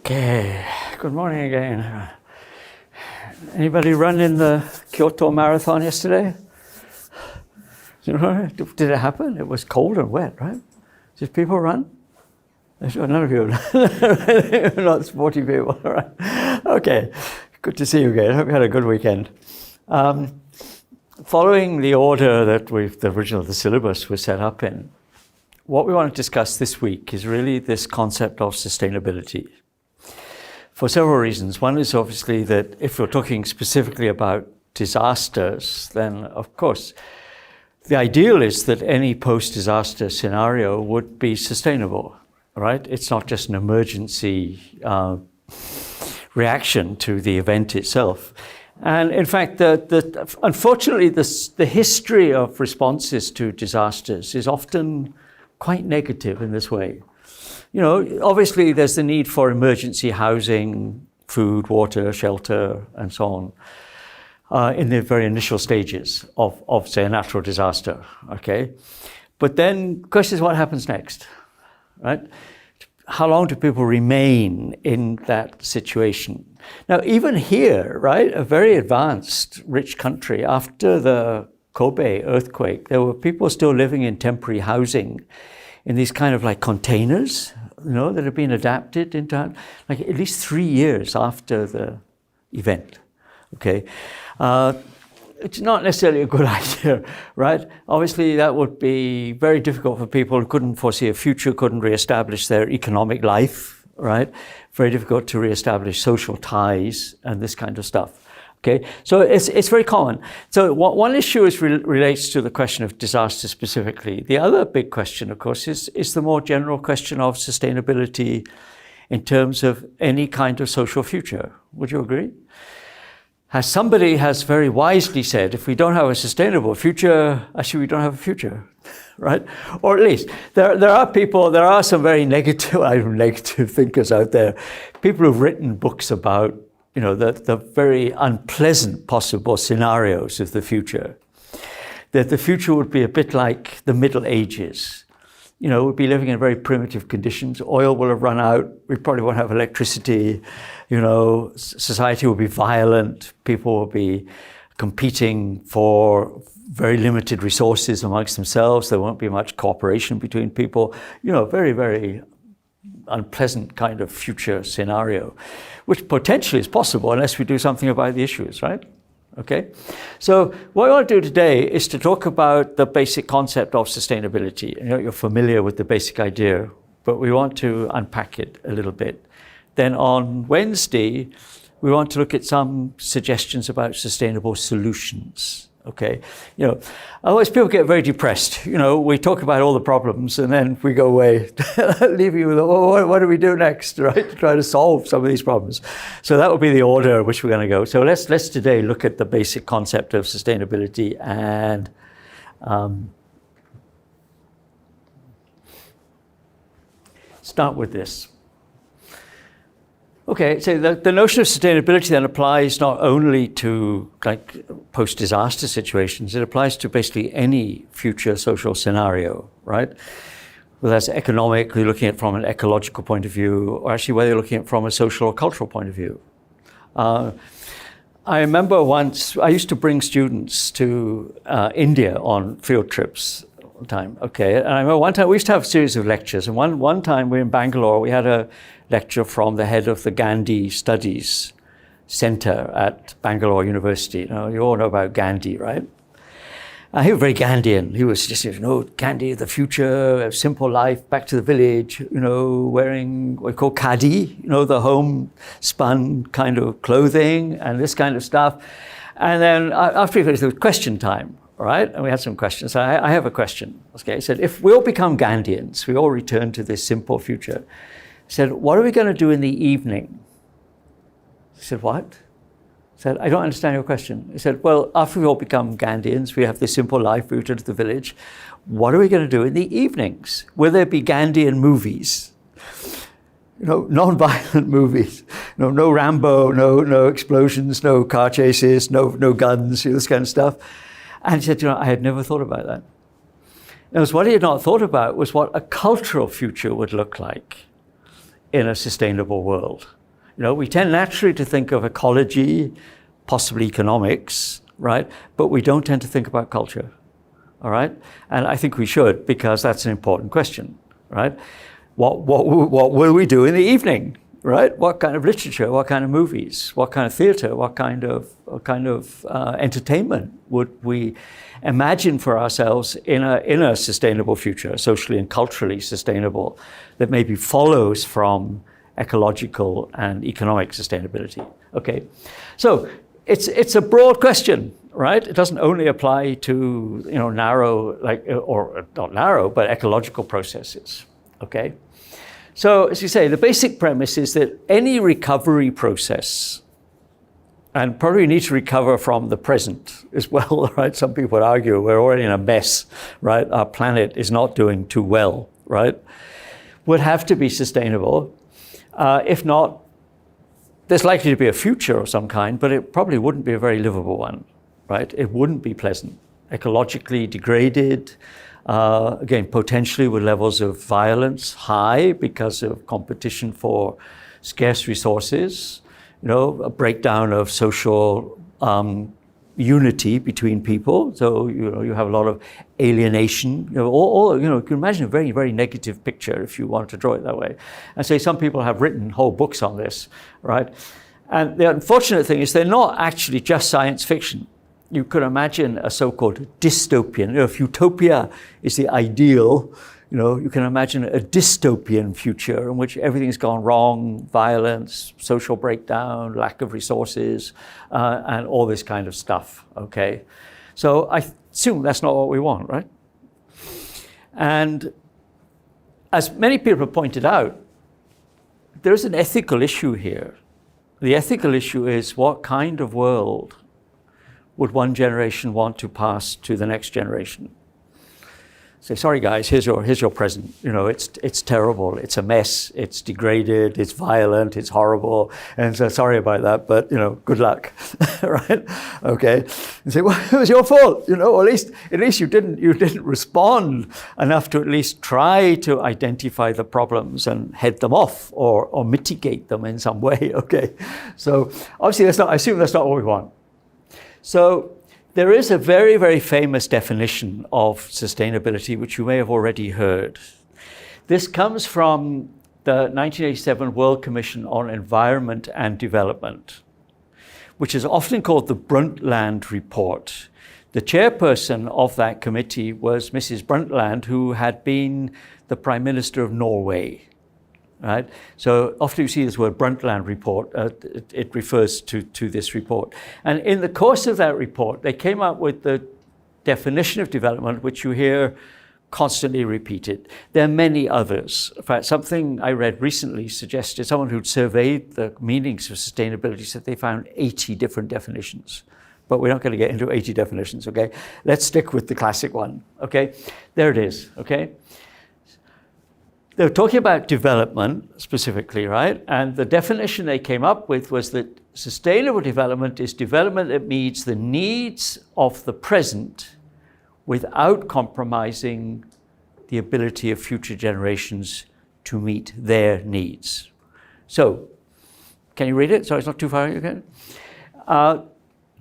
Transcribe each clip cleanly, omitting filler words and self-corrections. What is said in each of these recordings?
Okay, good morning again. Anybody run in the Kyoto marathon yesterday? Did it happen? It was cold and wet, right? Did people run? None of you, not sporty people, right? Okay, good to see you again. I hope you had a good weekend. Following the order that the syllabus was set up in, what we want to discuss this week is really this concept of sustainability. For several reasons. One is obviously that if we're talking specifically about disasters, then of course, the ideal is that any post-disaster scenario would be sustainable, right? It's not just an emergency reaction to the event itself. And in fact, unfortunately, the history of responses to disasters is often quite negative in this way. You know, obviously there's the need for emergency housing, food, water, shelter, and so on, in the very initial stages of say, a natural disaster, okay? But then the question is what happens next, right? How long do people remain in that situation? Now, even here, right, a very advanced, rich country, after the Kobe earthquake, there were people still living in temporary housing in these kind of like containers, you know, that have been adapted into like at least 3 years after the event, okay? It's not necessarily a good idea, right? Obviously, that would be very difficult for people who couldn't foresee a future, couldn't reestablish their economic life, right? Very difficult to reestablish social ties and this kind of stuff. Okay, so it's very common. So one issue relates to the question of disaster specifically. The other big question, of course, is the more general question of sustainability in terms of any kind of social future. Would you agree? As somebody has very wisely said, if we don't have a sustainable future, actually we don't have a future, right? Or at least there are some very negative thinkers out there, people who've written books about the very unpleasant possible scenarios of the future. That the future would be a bit like the Middle Ages. You know, we'd be living in very primitive conditions. Oil will have run out. We probably won't have electricity. You know, society will be violent. People will be competing for very limited resources amongst themselves. There won't be much cooperation between people. You know, very, very unpleasant kind of future scenario, which potentially is possible unless we do something about the issues, right? Okay, so what I want to do today is to talk about the basic concept of sustainability. You know, you're familiar with the basic idea, but we want to unpack it a little bit. Then on Wednesday, we want to look at some suggestions about sustainable solutions. Okay, you know, otherwise people get very depressed. You know, we talk about all the problems and then we go away, leave you with, what do we do next, right? To try to solve some of these problems. So that will be the order in which we're going to go. So let's today look at the basic concept of sustainability and start with this. Okay, so the notion of sustainability then applies not only to like post-disaster situations, it applies to basically any future social scenario, right? Whether that's economic, you're looking at it from an ecological point of view, or actually whether you're looking at it from a social or cultural point of view. I remember once, I used to bring students to India on field trips all the time, okay? And I remember one time, we used to have a series of lectures, and one time we were in Bangalore, we had a lecture from the head of the Gandhi Studies Center at Bangalore University. You all know about Gandhi, right? He was very Gandhian. He was just, Gandhi, the future, a simple life, back to the village, wearing what we call khadi, the homespun kind of clothing and this kind of stuff. And then after we finished, there was question time, right? And we had some questions. So I have a question. Okay, he said, if we all become Gandhians, we all return to this simple future. He said, what are we going to do in the evening? I said, what? I said, I don't understand your question. He said, well, after we all become Gandhians, we have this simple life, we return to the village. What are we going to do in the evenings? Will there be Gandhian movies? Non-violent movies. No Rambo, no explosions, no car chases, no guns, this kind of stuff. And he said, I had never thought about that. What he had not thought about was what a cultural future would look like in a sustainable world. We tend naturally to think of ecology, possibly economics, right? But we don't tend to think about culture, all right? And I think we should, because that's an important question, right? What will we do in the evening, right? What kind of literature, what kind of movies, what kind of theater, what kind of entertainment would we imagine for ourselves in a sustainable future, socially and culturally sustainable, that maybe follows from ecological and economic sustainability? Okay, so it's a broad question, right? It doesn't only apply to narrow, or not narrow, but ecological processes. Okay, so as you say, the basic premise is that any recovery process, and probably need to recover from the present as well, right? Some people would argue we're already in a mess, right? Our planet is not doing too well, right? Would have to be sustainable. If not, there's likely to be a future of some kind, but it probably wouldn't be a very livable one, right? It wouldn't be pleasant, ecologically degraded, again, potentially with levels of violence high because of competition for scarce resources, a breakdown of social unity between people. So, you have a lot of alienation, you can imagine a very, very negative picture if you want to draw it that way. And so some people have written whole books on this, right? And the unfortunate thing is they're not actually just science fiction. You could imagine a so-called dystopian. If utopia is the ideal, you can imagine a dystopian future in which everything's gone wrong, violence, social breakdown, lack of resources, and all this kind of stuff, okay? So I assume that's not what we want, right? And as many people have pointed out, there's an ethical issue here. The ethical issue is, what kind of world would one generation want to pass to the next generation? Say, sorry guys, here's your present. It's terrible, it's a mess, it's degraded, it's violent, it's horrible, and so sorry about that, but good luck, right? Okay. And say, well, it was your fault, at least you didn't respond enough to at least try to identify the problems and head them off or mitigate them in some way. Okay. So obviously I assume that's not what we want. So there is a very, very famous definition of sustainability, which you may have already heard. This comes from the 1987 World Commission on Environment and Development, which is often called the Brundtland Report. The chairperson of that committee was Mrs. Brundtland, who had been the Prime Minister of Norway. Right? So often you see this word Brundtland report, it refers to this report. And in the course of that report, they came up with the definition of development, which you hear constantly repeated. There are many others. In fact, something I read recently suggested someone who'd surveyed the meanings of sustainability said they found 80 different definitions. But we're not going to get into 80 definitions, okay? Let's stick with the classic one, okay? There it is, okay? They were talking about development specifically, right? And the definition they came up with was that sustainable development is development that meets the needs of the present without compromising the ability of future generations to meet their needs. So, can you read it? Sorry, it's not too far again.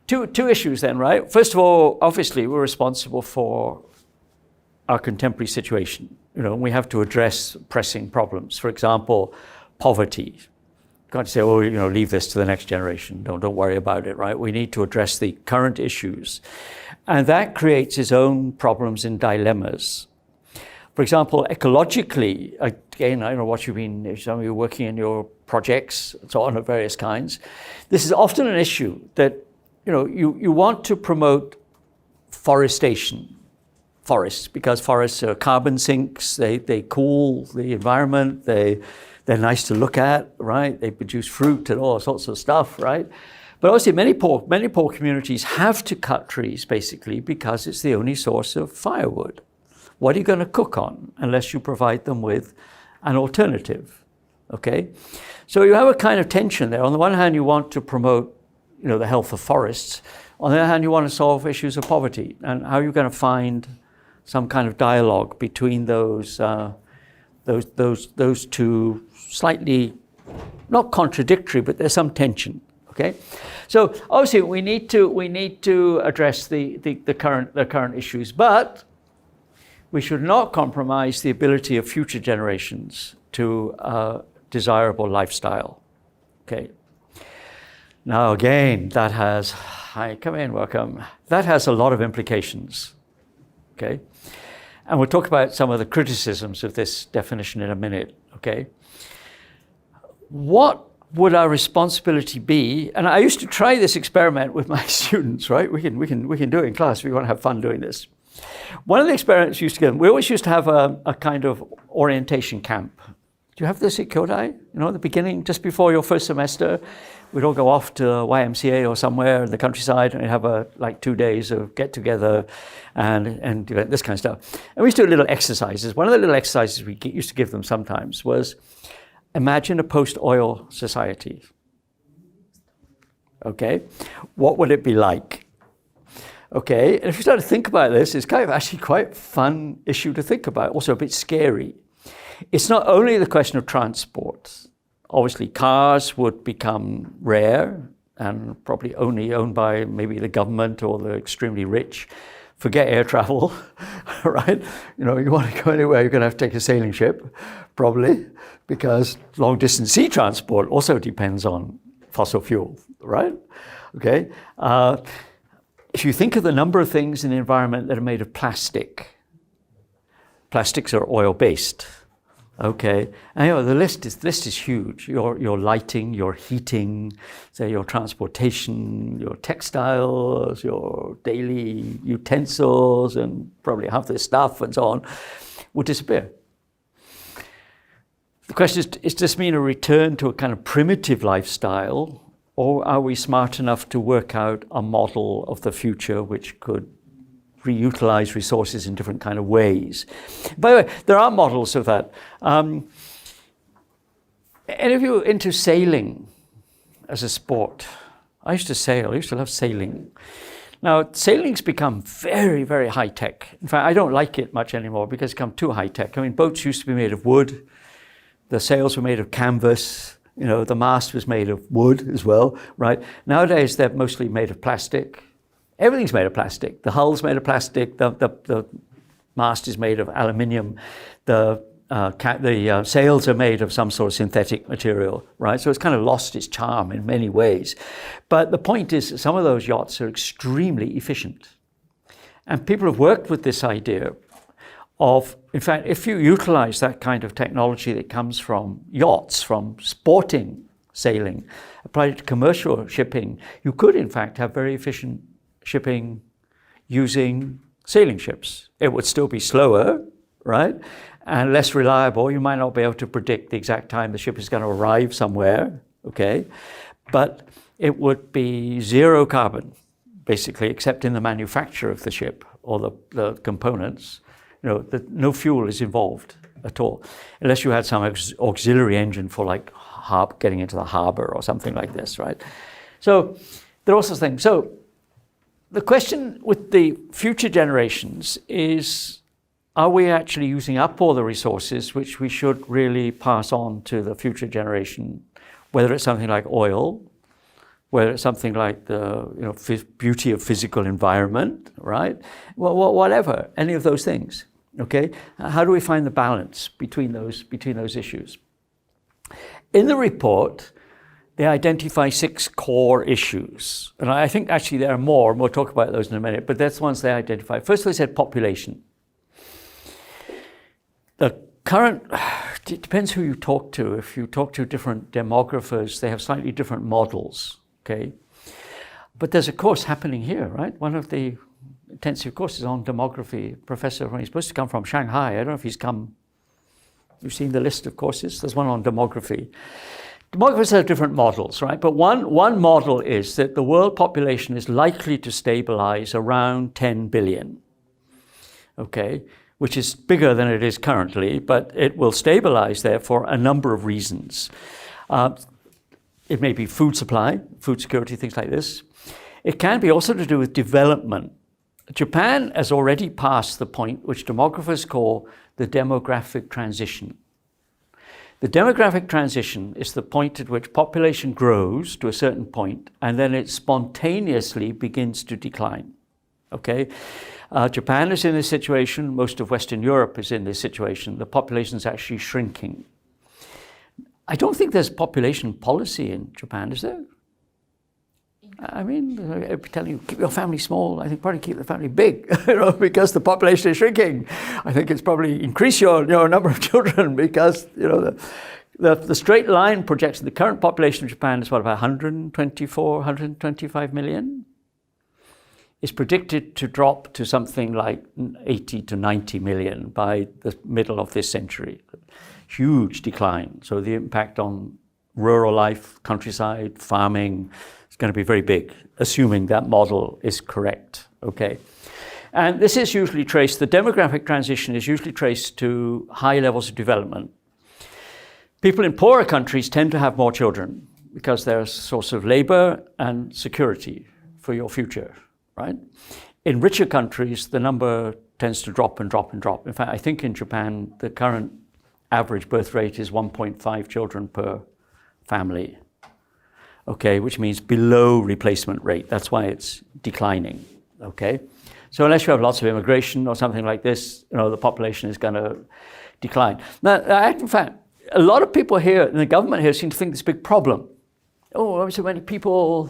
Two issues then, right? First of all, obviously, we're responsible for our contemporary situation. We have to address pressing problems. For example, poverty. You can't say, leave this to the next generation. Don't worry about it, right? We need to address the current issues. And that creates its own problems and dilemmas. For example, ecologically, again, I don't know what you mean, some of you working in your projects and so on of various kinds. This is often an issue that, you want to promote forestation. Forests, because forests are carbon sinks, they cool the environment, they're nice to look at, right? They produce fruit and all sorts of stuff, right? But obviously many poor communities have to cut trees basically because it's the only source of firewood. What are you going to cook on unless you provide them with an alternative, okay? So you have a kind of tension there. On the one hand, you want to promote, the health of forests. On the other hand, you want to solve issues of poverty. And how are you going to find some kind of dialogue between those Those two slightly, not contradictory, but there's some tension. Okay, so obviously we need to address the current issues, but we should not compromise the ability of future generations to a desirable lifestyle. Okay. Now again, that has, hi, come in, welcome. That has a lot of implications. Okay, and we'll talk about some of the criticisms of this definition in a minute. Okay, what would our responsibility be? And I used to try this experiment with my students. Right, we can do it in class. We want to have fun doing this. One of the experiments we used to give them, we always used to have a kind of orientation camp. Do you have this at Kyoto-U? You know, at the beginning, just before your first semester, we'd all go off to YMCA or somewhere in the countryside and have like 2 days of get together and this kind of stuff. And we used to do little exercises. One of the little exercises we used to give them sometimes was, imagine a post-oil society. Okay, what would it be like? Okay, and if you start to think about this, it's kind of actually quite a fun issue to think about, also a bit scary. It's not only the question of transport. Obviously, cars would become rare and probably only owned by maybe the government or the extremely rich. Forget air travel, right? You know, you want to go anywhere, you're going to have to take a sailing ship, probably, because long-distance sea transport also depends on fossil fuel, right? Okay. If you think of the number of things in the environment that are made of plastic, plastics are oil-based. Okay, and you know, the list is huge. Your lighting, your heating, say your transportation, your textiles, your daily utensils, and probably half the stuff and so on, would disappear. The question is, does this mean a return to a kind of primitive lifestyle, or are we smart enough to work out a model of the future which could reutilize resources in different kind of ways? By the way, there are models of that. Any of you into sailing as a sport? I used to sail. I used to love sailing. Now, sailing's become very, very high tech. In fact, I don't like it much anymore because it's become too high tech. I mean, boats used to be made of wood. The sails were made of canvas. You know, the mast was made of wood as well, right? Nowadays, they're mostly made of plastic. Everything's made of plastic. The hull's made of plastic. The mast is made of aluminium. The sails are made of some sort of synthetic material, right? So it's kind of lost its charm in many ways. But the point is that some of those yachts are extremely efficient. And people have worked with this idea of, in fact, if you utilize that kind of technology that comes from yachts, from sporting sailing, applied it to commercial shipping, you could, in fact, have very efficient shipping using sailing ships. It would still be slower, right? And less reliable. You might not be able to predict the exact time the ship is going to arrive somewhere, okay? But it would be zero carbon, basically, except in the manufacture of the ship or the components. You know, no fuel is involved at all, unless you had some auxiliary engine for like getting into the harbor or something like this, right? So there are also things. So the question with the future generations is, are we actually using up all the resources which we should really pass on to the future generation, whether it's something like oil, whether it's something like the beauty of physical environment, right? Well, whatever, any of those things, okay? How do we find the balance between those issues? In the report, they identify 6 core issues. And I think actually there are more, and we'll talk about those in a minute, but that's the ones they identify. First, they said population. The current, it depends who you talk to. If you talk to different demographers, they have slightly different models, okay? But there's a course happening here, right? One of the intensive courses on demography. Professor, he's supposed to come from Shanghai. I don't know if he's come. You've seen the list of courses? There's one on demography. Demographers have different models, right? But one model is that the world population is likely to stabilize around 10 billion, okay? Which is bigger than it is currently, but it will stabilize there for a number of reasons. It may be food supply, food security, things like this. It can be also to do with development. Japan has already passed the point which demographers call the demographic transition. The demographic transition is the point at which population grows to a certain point and then it spontaneously begins to decline. Okay? Japan is in this situation, most of Western Europe is in this situation. The population is actually shrinking. I don't think there's population policy in Japan, is there? I mean, I'd be telling you, keep your family small. I think probably keep the family big, because the population is shrinking. I think it's probably increase your number of children because, the straight line projection, the current population of Japan is what, about 124, 125 million? It's predicted to drop to something like 80 to 90 million by the middle of this century. Huge decline. So the impact on rural life, countryside, farming, it's going to be very big, assuming that model is correct, okay? And this is usually traced, the demographic transition is usually traced to high levels of development. People in poorer countries tend to have more children because they're a source of labor and security for your future, right? In richer countries, the number tends to drop and drop and drop. In fact, I think in Japan, the current average birth rate is 1.5 children per family. Okay, which means below replacement rate. That's why it's declining, okay? So unless you have lots of immigration or something like this, the population is going to decline. Now, in fact, a lot of people here in the government here seem to think this is a big problem. Oh, so many people,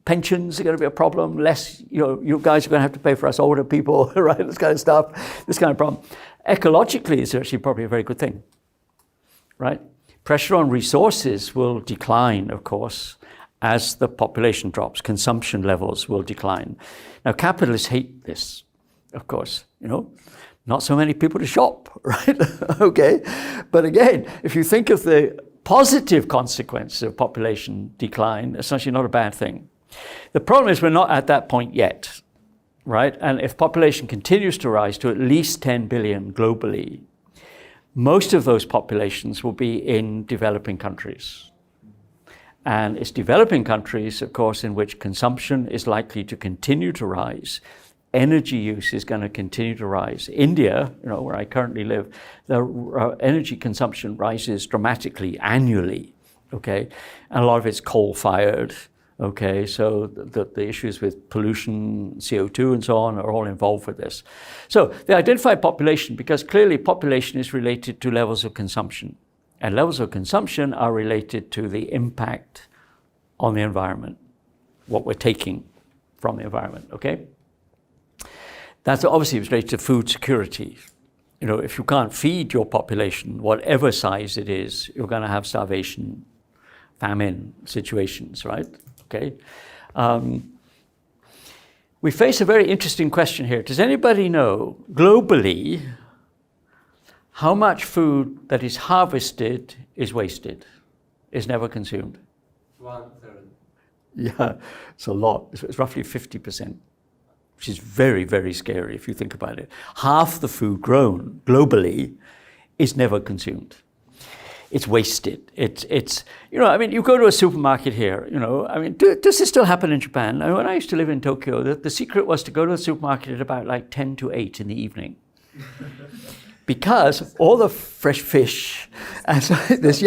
pensions are going to be a problem, less, you guys are going to have to pay for us older people, right? This kind of stuff, this kind of problem. Ecologically, it's actually probably a very good thing, right? Pressure on resources will decline, of course, as the population drops. Consumption levels will decline. Now, capitalists hate this, of course, Not so many people to shop, right? Okay. But again, if you think of the positive consequences of population decline, it's actually not a bad thing. The problem is we're not at that point yet, right? And if population continues to rise to at least 10 billion globally, most of those populations will be in developing countries. And it's developing countries, of course, in which consumption is likely to continue to rise. Energy use is going to continue to rise. India, where I currently live, the energy consumption rises dramatically annually, okay? And a lot of it's coal-fired, okay? So the issues with pollution, CO2 and so on are all involved with this. So they identified population because clearly population is related to levels of consumption. And levels of consumption are related to the impact on the environment, what we're taking from the environment, okay? That's obviously related to food security. If you can't feed your population, whatever size it is, you're going to have starvation, famine situations, right? Okay. We face a very interesting question here. Does anybody know, globally, how much food that is harvested is wasted, is never consumed? 1/3. Yeah, it's a lot. It's roughly 50%. Which is very, very scary if you think about it. Half the food grown globally is never consumed. It's wasted. You go to a supermarket here, does this still happen in Japan? When I used to live in Tokyo, the secret was to go to the supermarket at about like 10 to 8 in the evening. Because all the fresh fish and so this,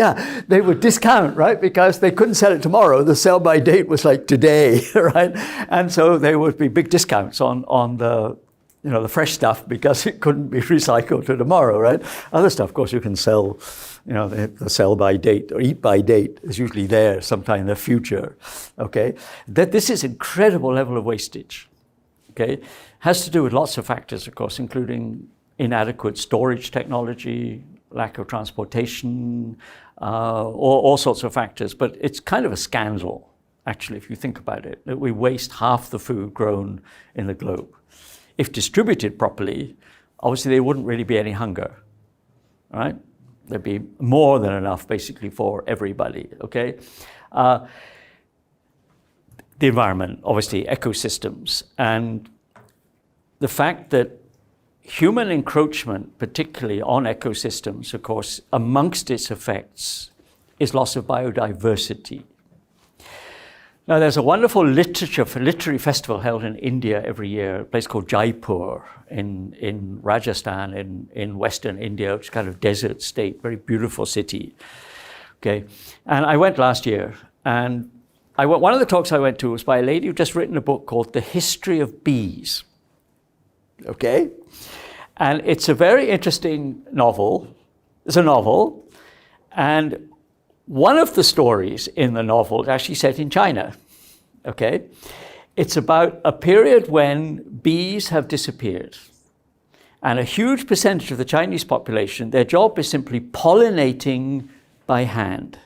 they would discount, right? Because they couldn't sell it tomorrow. The sell by date was like today, right? And so there would be big discounts on the fresh stuff because it couldn't be recycled to tomorrow, right? Other stuff, of course, you can sell, the sell by date or eat by date is usually there sometime in the future, okay? This is incredible level of wastage, okay? Has to do with lots of factors, of course, including inadequate storage technology, lack of transportation, all sorts of factors. But it's kind of a scandal, actually, if you think about it, that we waste half the food grown in the globe. If distributed properly, obviously there wouldn't really be any hunger, right? There'd be more than enough, basically, for everybody, okay? The environment, obviously, ecosystems, and the fact that human encroachment, particularly on ecosystems, of course, amongst its effects is loss of biodiversity. Now, there's a wonderful literary festival held in India every year, a place called Jaipur in Rajasthan, in Western India, which is kind of desert state, very beautiful city. Okay, and I went last year, and one of the talks I went to was by a lady who'd just written a book called The History of Bees. Okay, and it's a very interesting novel. It's a novel, and one of the stories in the novel is actually set in China, okay? It's about a period when bees have disappeared. And a huge percentage of the Chinese population, their job is simply pollinating by hand.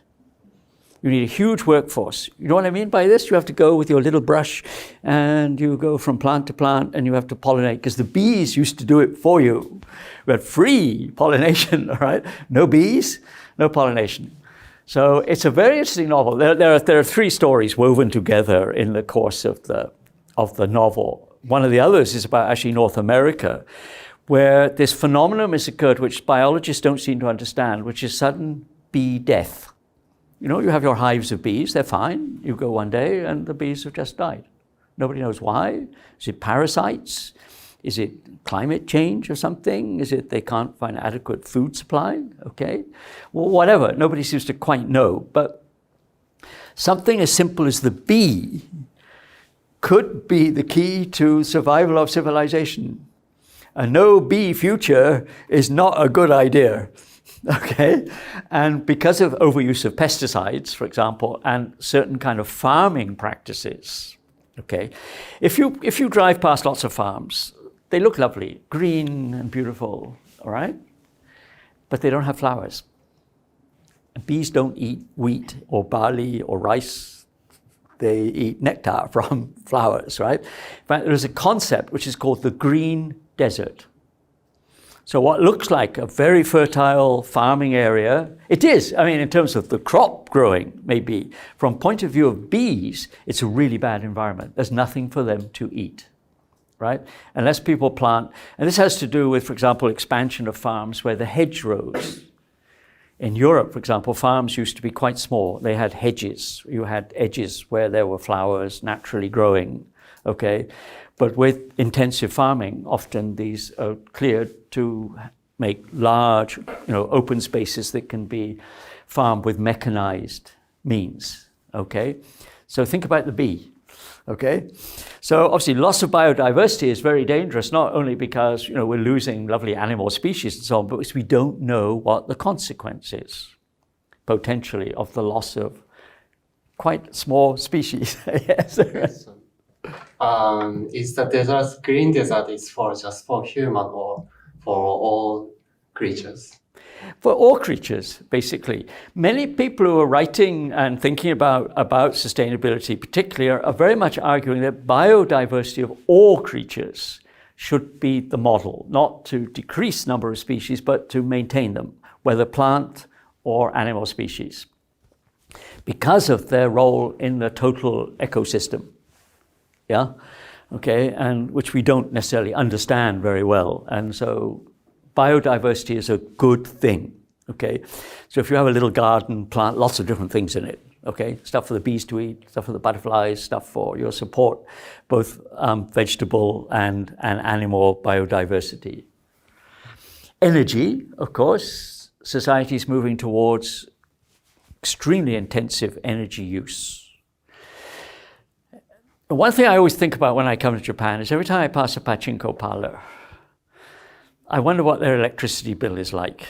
You need a huge workforce. You know what I mean by this? You have to go with your little brush and you go from plant to plant and you have to pollinate because the bees used to do it for you. We had free pollination, all right? No bees, no pollination. So it's a very interesting novel. There are three stories woven together in the course of the novel. One of the others is about actually North America, where this phenomenon has occurred which biologists don't seem to understand, which is sudden bee death. You know, you have your hives of bees, they're fine. You go one day and the bees have just died. Nobody knows why. Is it parasites? Is it climate change or something? Is it they can't find adequate food supply? Okay, well, whatever. Nobody seems to quite know. But something as simple as the bee could be the key to survival of civilization. A no bee future is not a good idea. Okay, and because of overuse of pesticides, for example, and certain kind of farming practices. Okay, if you drive past lots of farms, they look lovely, green and beautiful, all right? But they don't have flowers. Bees don't eat wheat or barley or rice. They eat nectar from flowers, right? In fact, there is a concept which is called the green desert. So what looks like a very fertile farming area, it is, I mean, in terms of the crop growing, maybe. From point of view of bees, it's a really bad environment. There's nothing for them to eat. Right? Unless people plant, and this has to do with, for example, expansion of farms where the hedgerows. In Europe, for example, farms used to be quite small. They had hedges. You had edges where there were flowers naturally growing, okay? But with intensive farming, often these are cleared to make large, open spaces that can be farmed with mechanized means, okay? So think about the bee. Okay, so obviously loss of biodiversity is very dangerous, not only because we're losing lovely animal species and so on, but because we don't know what the consequence is, potentially, of the loss of quite small species. Yes. Is the desert, green desert is just for human or for all creatures? For all creatures, basically. Many people who are writing and thinking about sustainability particularly are very much arguing that biodiversity of all creatures should be the model, not to decrease number of species, but to maintain them, whether plant or animal species, because of their role in the total ecosystem. Yeah, okay, and which we don't necessarily understand very well. And so biodiversity is a good thing, okay? So if you have a little garden, plant lots of different things in it, okay? Stuff for the bees to eat, stuff for the butterflies, stuff for your support, both vegetable and animal biodiversity. Energy, of course, society is moving towards extremely intensive energy use. And one thing I always think about when I come to Japan is every time I pass a pachinko parlor, I wonder what their electricity bill is like.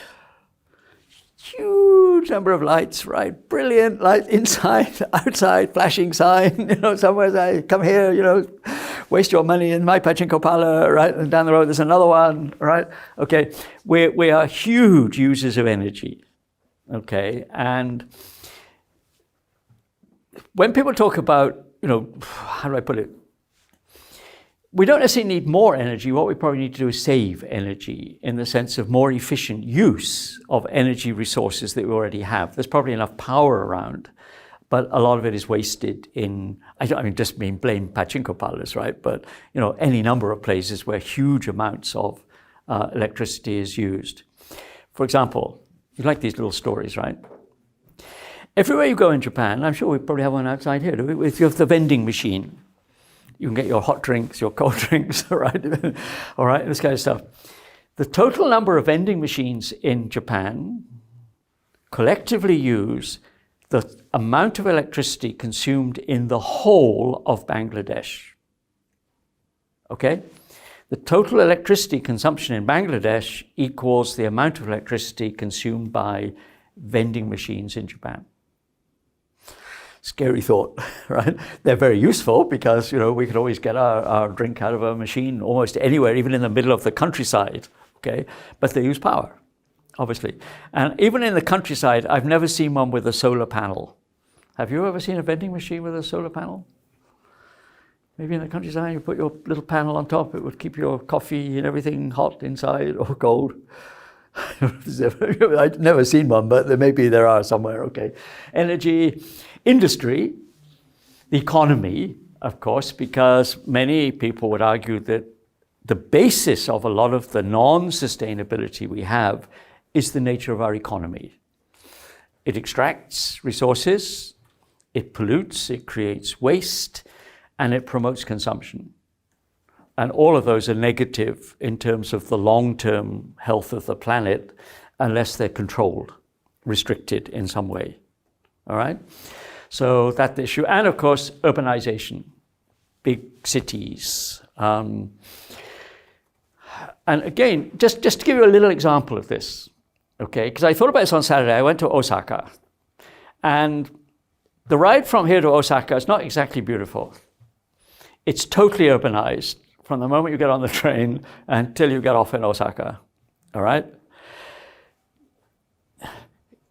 Huge number of lights, right? Brilliant light inside, outside, flashing sign, somewhere I come here, waste your money in my pachinko parlor, right? And down the road there's another one, right? Okay, we are huge users of energy, okay? And when people talk about, how do I put it? We don't necessarily need more energy. What we probably need to do is save energy in the sense of more efficient use of energy resources that we already have. There's probably enough power around, but a lot of it is wasted in, just blame pachinko parlors, right? But, any number of places where huge amounts of electricity is used. For example, you like these little stories, right? Everywhere you go in Japan, I'm sure we probably have one outside here, do we? If you have the vending machine, you can get your hot drinks, your cold drinks, all right, this kind of stuff. The total number of vending machines in Japan collectively use the amount of electricity consumed in the whole of Bangladesh. Okay? The total electricity consumption in Bangladesh equals the amount of electricity consumed by vending machines in Japan. Scary thought, right? They're very useful because, we could always get our drink out of a machine almost anywhere, even in the middle of the countryside, okay? But they use power, obviously. And even in the countryside, I've never seen one with a solar panel. Have you ever seen a vending machine with a solar panel? Maybe in the countryside, you put your little panel on top, it would keep your coffee and everything hot inside or cold. I've never seen one, but maybe there are somewhere, okay. Energy, industry, the economy, of course, because many people would argue that the basis of a lot of the non-sustainability we have is the nature of our economy. It extracts resources, it pollutes, it creates waste, and it promotes consumption. And all of those are negative in terms of the long-term health of the planet unless they're controlled, restricted in some way. All right? So that's the issue. And of course, urbanization, big cities. And again, just to give you a little example of this, okay? Because I thought about this on Saturday. I went to Osaka. And the ride from here to Osaka is not exactly beautiful. It's totally urbanized from the moment you get on the train until you get off in Osaka, all right?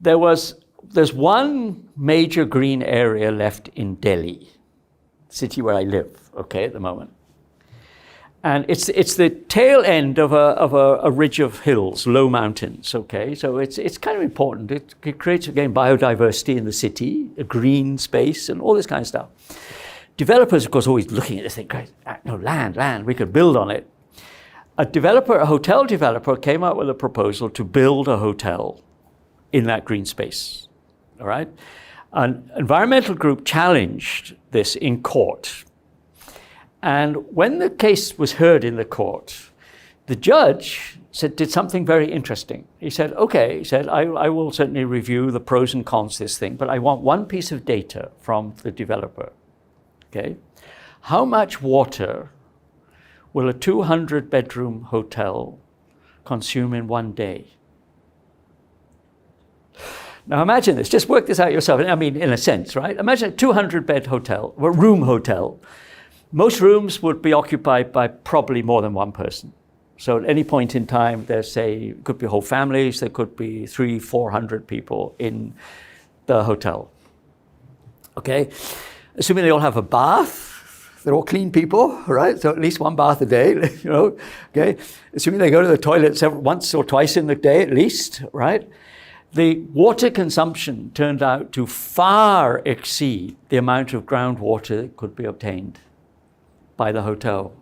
There's one major green area left in Delhi, city where I live, okay, at the moment. And it's the tail end of a ridge of hills, low mountains, okay? So it's kind of important. It creates, again, biodiversity in the city, a green space, and all this kind of stuff. Developers, of course, always looking at this thing, great, no, land, we could build on it. A hotel developer came up with a proposal to build a hotel in that green space, all right? An environmental group challenged this in court. And when the case was heard in the court, the judge did something very interesting. He said, okay, I will certainly review the pros and cons of this thing, but I want one piece of data from the developer. Okay, how much water will a 200-bedroom hotel consume in one day? Now imagine this, just work this out yourself. I mean, in a sense, right? Imagine a 200-bed hotel, or room hotel. Most rooms would be occupied by probably more than one person. So at any point in time, there's, say, could be whole families, there could be 300-400 people in the hotel. Okay? Assuming they all have a bath, they're all clean people, right? So at least one bath a day, okay? Assuming they go to the toilet once or twice in the day at least, right? The water consumption turned out to far exceed the amount of groundwater that could be obtained by the hotel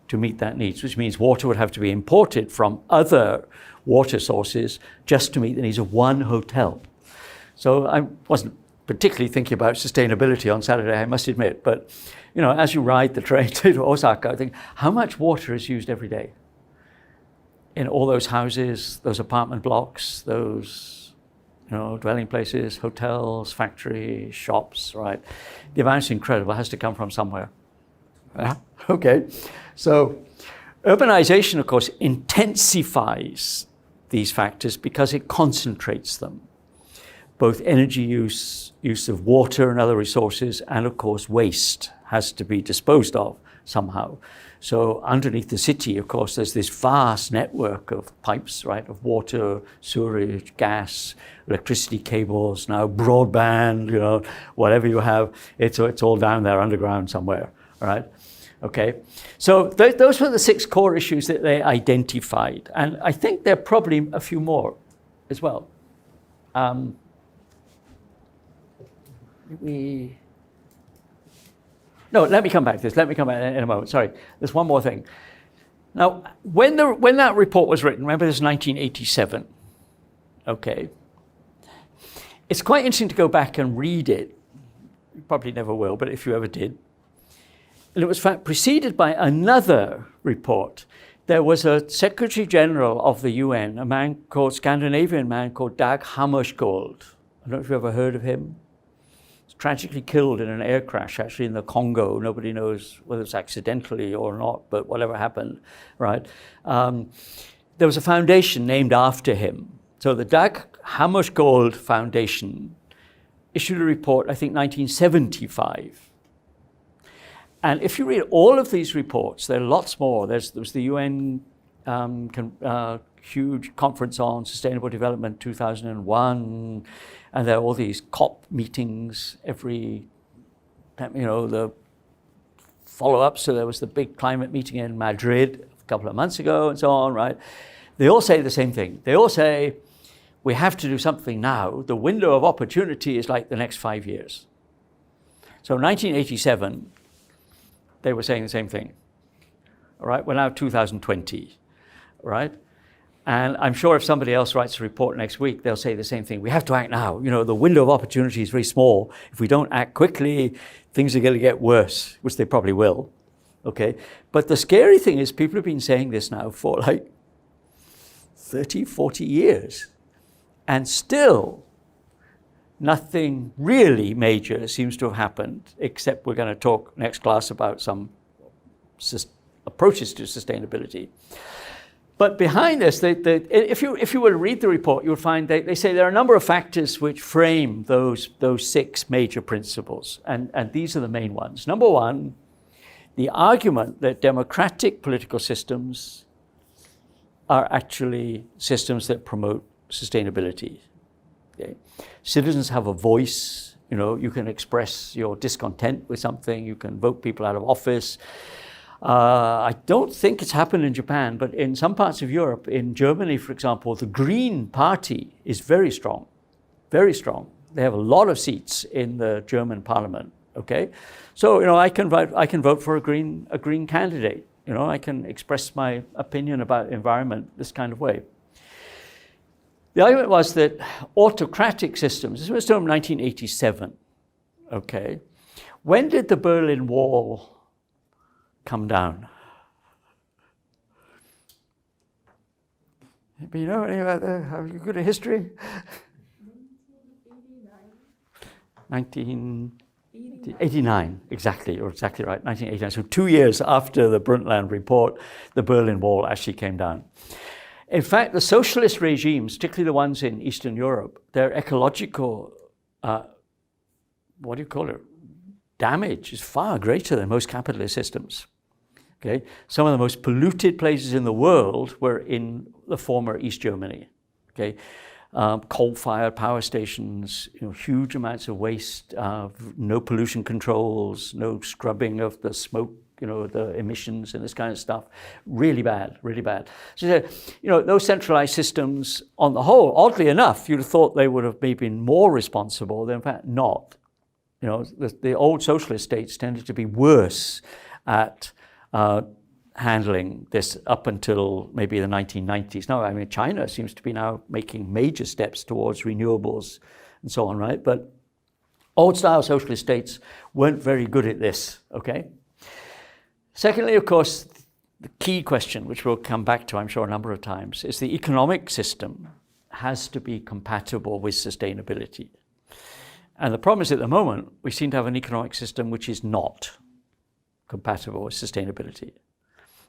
to meet that needs, which means water would have to be imported from other water sources just to meet the needs of one hotel. So I wasn't particularly thinking about sustainability on Saturday, I must admit, but as you ride the train to Osaka, I think, how much water is used every day in all those houses, those apartment blocks, those dwelling places, hotels, factories, shops, right? The amount's incredible, it has to come from somewhere. Okay, so urbanization, of course, intensifies these factors because it concentrates them. Both energy use of water and other resources, and of course waste has to be disposed of somehow. So underneath the city, of course, there's this vast network of pipes, right, of water, sewerage, gas, electricity cables, now broadband, whatever you have, it's all down there underground somewhere, right? Okay, so those were the 6 core issues that they identified, and I think there are probably a few more as well. No, let me come back to this. Let me come back in a moment. Sorry, there's one more thing. Now, when that report was written, remember this is 1987, okay? It's quite interesting to go back and read it. You probably never will, but if you ever did. And it was preceded by another report. There was a Secretary General of the UN, Scandinavian man called Dag Hammarskjöld. I don't know if you've ever heard of him. He was tragically killed in an air crash, actually in the Congo. Nobody knows whether it's accidentally or not, but whatever happened, right? There was a foundation named after him. So the Dag Hammarskjöld Foundation issued a report, I think 1975. And if you read all of these reports, there are lots more. There was the UN huge conference on sustainable development 2001, and there are all these COP meetings every, the follow-ups. So there was the big climate meeting in Madrid a couple of months ago and so on, right? They all say the same thing. They all say, we have to do something now. The window of opportunity is like the next 5 years. So 1987, they were saying the same thing. All right, we're now 2020, right? And I'm sure if somebody else writes a report next week, they'll say the same thing. We have to act now. The window of opportunity is very small. If we don't act quickly, things are going to get worse, which they probably will, okay? But the scary thing is people have been saying this now for like 30, 40 years. And still, nothing really major seems to have happened, except we're going to talk next class about some approaches to sustainability. But behind this, if you were to read the report, you would find they say there are a number of factors which frame those 6 major principles, and these are the main ones. Number one, the argument that democratic political systems are actually systems that promote sustainability. Okay? Citizens have a voice. You can express your discontent with something. You can vote people out of office. I don't think it's happened in Japan, but in some parts of Europe, in Germany, for example, the Green Party is very strong, very strong. They have a lot of seats in the German parliament. Okay, so I can vote for a green candidate. I can express my opinion about environment this kind of way. The argument was that autocratic systems, this was done in 1987, okay? When did the Berlin Wall come down? Anybody know anything about that? Have you good at history? 1989, exactly, you're exactly right, 1989. So 2 years after the Brundtland report, the Berlin Wall actually came down. In fact, the socialist regimes, particularly the ones in Eastern Europe, their ecological, damage is far greater than most capitalist systems. Okay, some of the most polluted places in the world were in the former East Germany. Okay, coal-fired power stations, huge amounts of waste, no pollution controls, no scrubbing of the smoke, the emissions and this kind of stuff. Really bad, really bad. So, those centralized systems on the whole, oddly enough, you'd have thought they would have maybe been more responsible. They're in fact not. The old socialist states tended to be worse at handling this up until maybe the 1990s. Now, China seems to be now making major steps towards renewables and so on, right? But old-style socialist states weren't very good at this, okay? Secondly, of course, the key question, which we'll come back to, I'm sure, a number of times, is the economic system has to be compatible with sustainability. And the problem is at the moment, we seem to have an economic system which is not compatible with sustainability.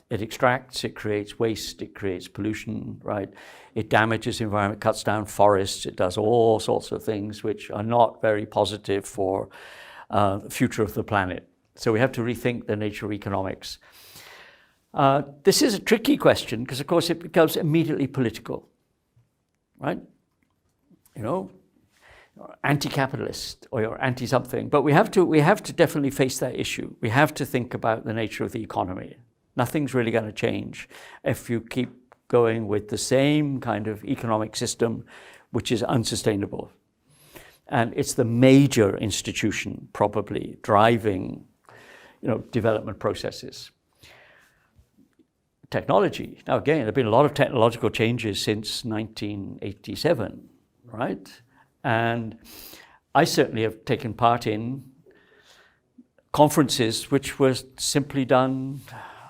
It extracts, it creates waste, it creates pollution, right? It damages the environment, cuts down forests, it does all sorts of things which are not very positive for the future of the planet. So we have to rethink the nature of economics. This is a tricky question because, of course, it becomes immediately political, right? You're anti-capitalist or you're anti-something, but we have to definitely face that issue. We have to think about the nature of the economy. Nothing's really going to change if you keep going with the same kind of economic system, which is unsustainable. And it's the major institution probably driving, development processes. Technology. Now, again, there have been a lot of technological changes since 1987, right? And I certainly have taken part in conferences which were simply done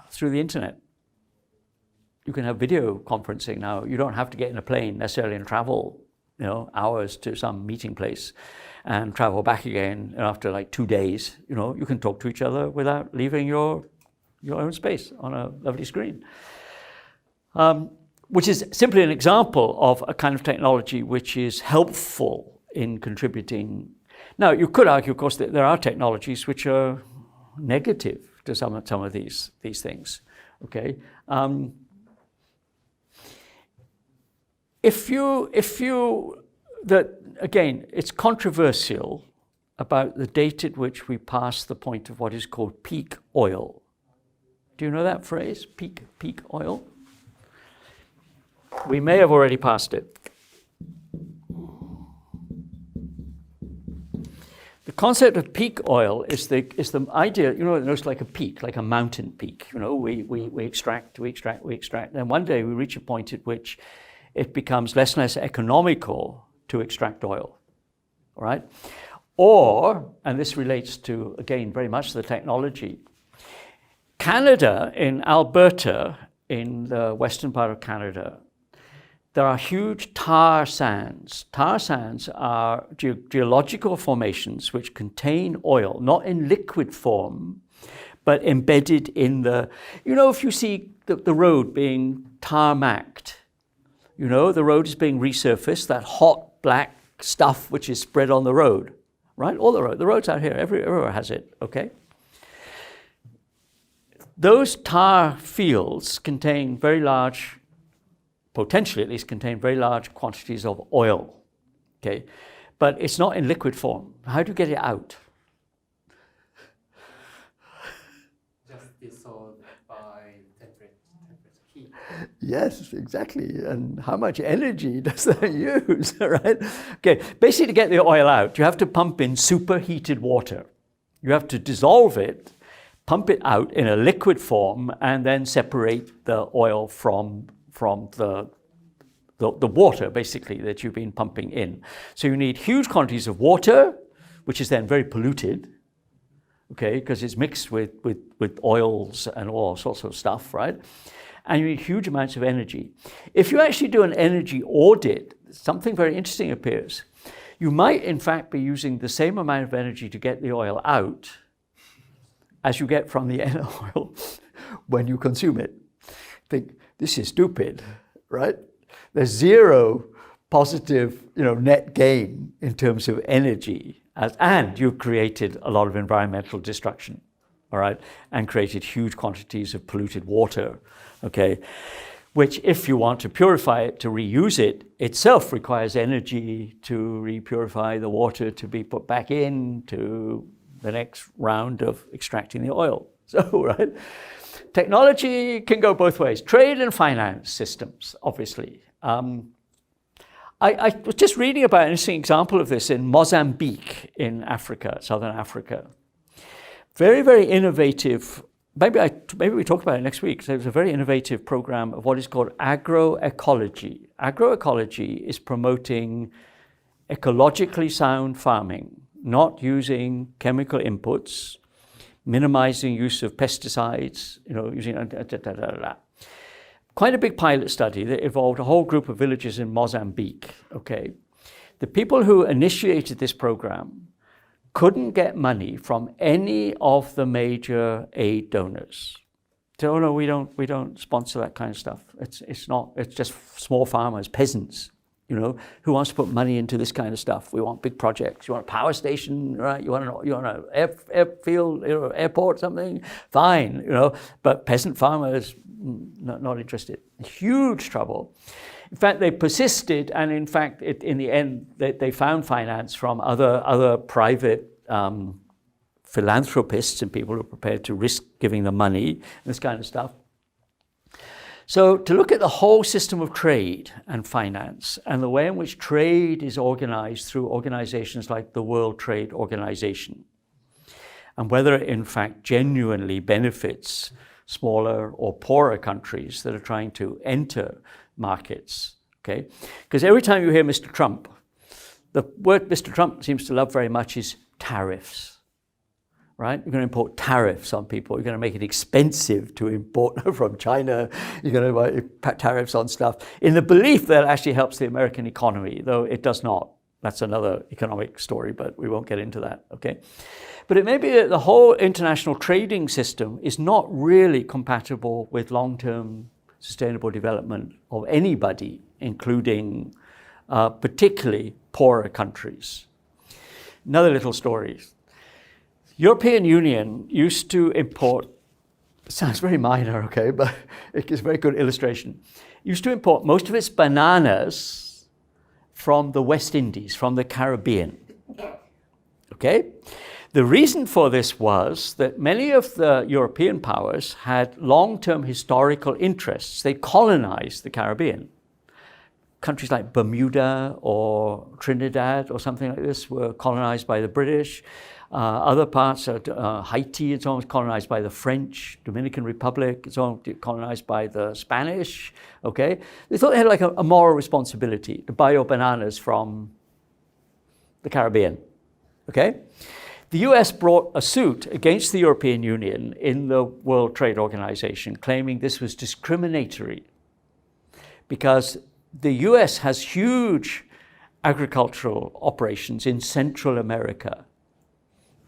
through the internet. You can have video conferencing now. You don't have to get in a plane necessarily and travel, hours to some meeting place and travel back again. And after like 2 days, you can talk to each other without leaving your own space on a lovely screen. Which is simply an example of a kind of technology which is helpful in contributing. Now, you could argue, of course, that there are technologies which are negative to some of these things. Okay, again, it's controversial about the date at which we pass the point of what is called peak oil. Do you know that phrase, peak oil? We may have already passed it. The concept of peak oil is the idea, it looks like a peak, like a mountain peak. We extract. And one day we reach a point at which it becomes less and less economical to extract oil. All right? Or, and this relates to, again, very much the technology, Canada, in Alberta, in the western part of Canada, there are huge tar sands. Tar sands are geological formations which contain oil, not in liquid form, but embedded in the, if you see the road being tarmacked, the road is being resurfaced, that hot black stuff which is spread on the road, right? All the roads out here, everywhere has it, okay? Those tar fields contain potentially at least contain very large quantities of oil, okay? But it's not in liquid form. How do you get it out? Just dissolved by temperature heat. Yes, exactly. And how much energy does that use, right? Okay, basically to get the oil out, you have to pump in superheated water. You have to dissolve it, pump it out in a liquid form, and then separate the oil from the water, basically, that you've been pumping in. So you need huge quantities of water, which is then very polluted, okay, because it's mixed with oils and all sorts of stuff, right? And you need huge amounts of energy. If you actually do an energy audit, something very interesting appears. You might, in fact, be using the same amount of energy to get the oil out as you get from the oil when you consume it. Think, this is stupid, right? There's zero positive, net gain in terms of energy, and you've created a lot of environmental destruction, all right, and created huge quantities of polluted water, okay, which, if you want to purify it, to reuse it, itself requires energy to re-purify the water to be put back in to the next round of extracting the oil. So, right? Technology can go both ways. Trade and finance systems, obviously. I was just reading about an interesting example of this in Mozambique in Africa, southern Africa. Very, very innovative. Maybe we talk about it next week. So it was a very innovative program of what is called agroecology. Agroecology is promoting ecologically sound farming, not using chemical inputs, minimizing use of pesticides, using Quite a big pilot study that involved a whole group of villages in Mozambique, okay? The people who initiated this program couldn't get money from any of the major aid donors. So, oh no, we don't sponsor that kind of stuff. It's just small farmers, peasants, who wants to put money into this kind of stuff. We want big projects. You want a power station, right? You want an airfield, airport, something? Fine, But peasant farmers, not interested. Huge trouble. In fact, they persisted, and in fact, in the end, they found finance from other private philanthropists and people who are prepared to risk giving them money, this kind of stuff. So to look at the whole system of trade and finance and the way in which trade is organized through organizations like the World Trade Organization, and whether it in fact genuinely benefits smaller or poorer countries that are trying to enter markets, okay? Because every time you hear Mr. Trump The word Mr. Trump seems to love very much is tariffs. Right? You're going to import tariffs on people. You're going to make it expensive to import from China. You're going to put tariffs on stuff in the belief that it actually helps the American economy, though it does not. That's another economic story, but we won't get into that, okay? But it may be that the whole international trading system is not really compatible with long-term sustainable development of anybody, including particularly poorer countries. Another little story. European Union used to import, sounds very minor, okay, but it's a very good illustration. Used to import most of its bananas from the West Indies, from the Caribbean, okay? The reason for this was that many of the European powers had long-term historical interests. They colonized the Caribbean. Countries like Bermuda or Trinidad or something like this were colonized by the British. Other parts of Haiti, it's almost colonized by the French. Dominican Republic, it's almost colonized by the Spanish, okay? They thought they had like a moral responsibility to buy your bananas from the Caribbean, okay? The US brought a suit against the European Union in the World Trade Organization, claiming this was discriminatory because the US has huge agricultural operations in Central America,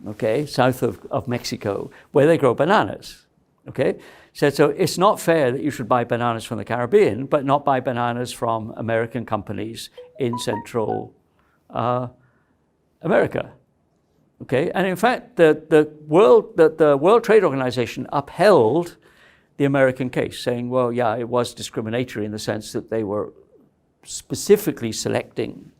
okay, south of Mexico, where they grow bananas, okay? So it's not fair that you should buy bananas from the Caribbean, but not buy bananas from American companies in Central America, okay? And in fact, the World Trade Organization upheld the American case, saying, well, yeah, it was discriminatory in the sense that they were specifically selecting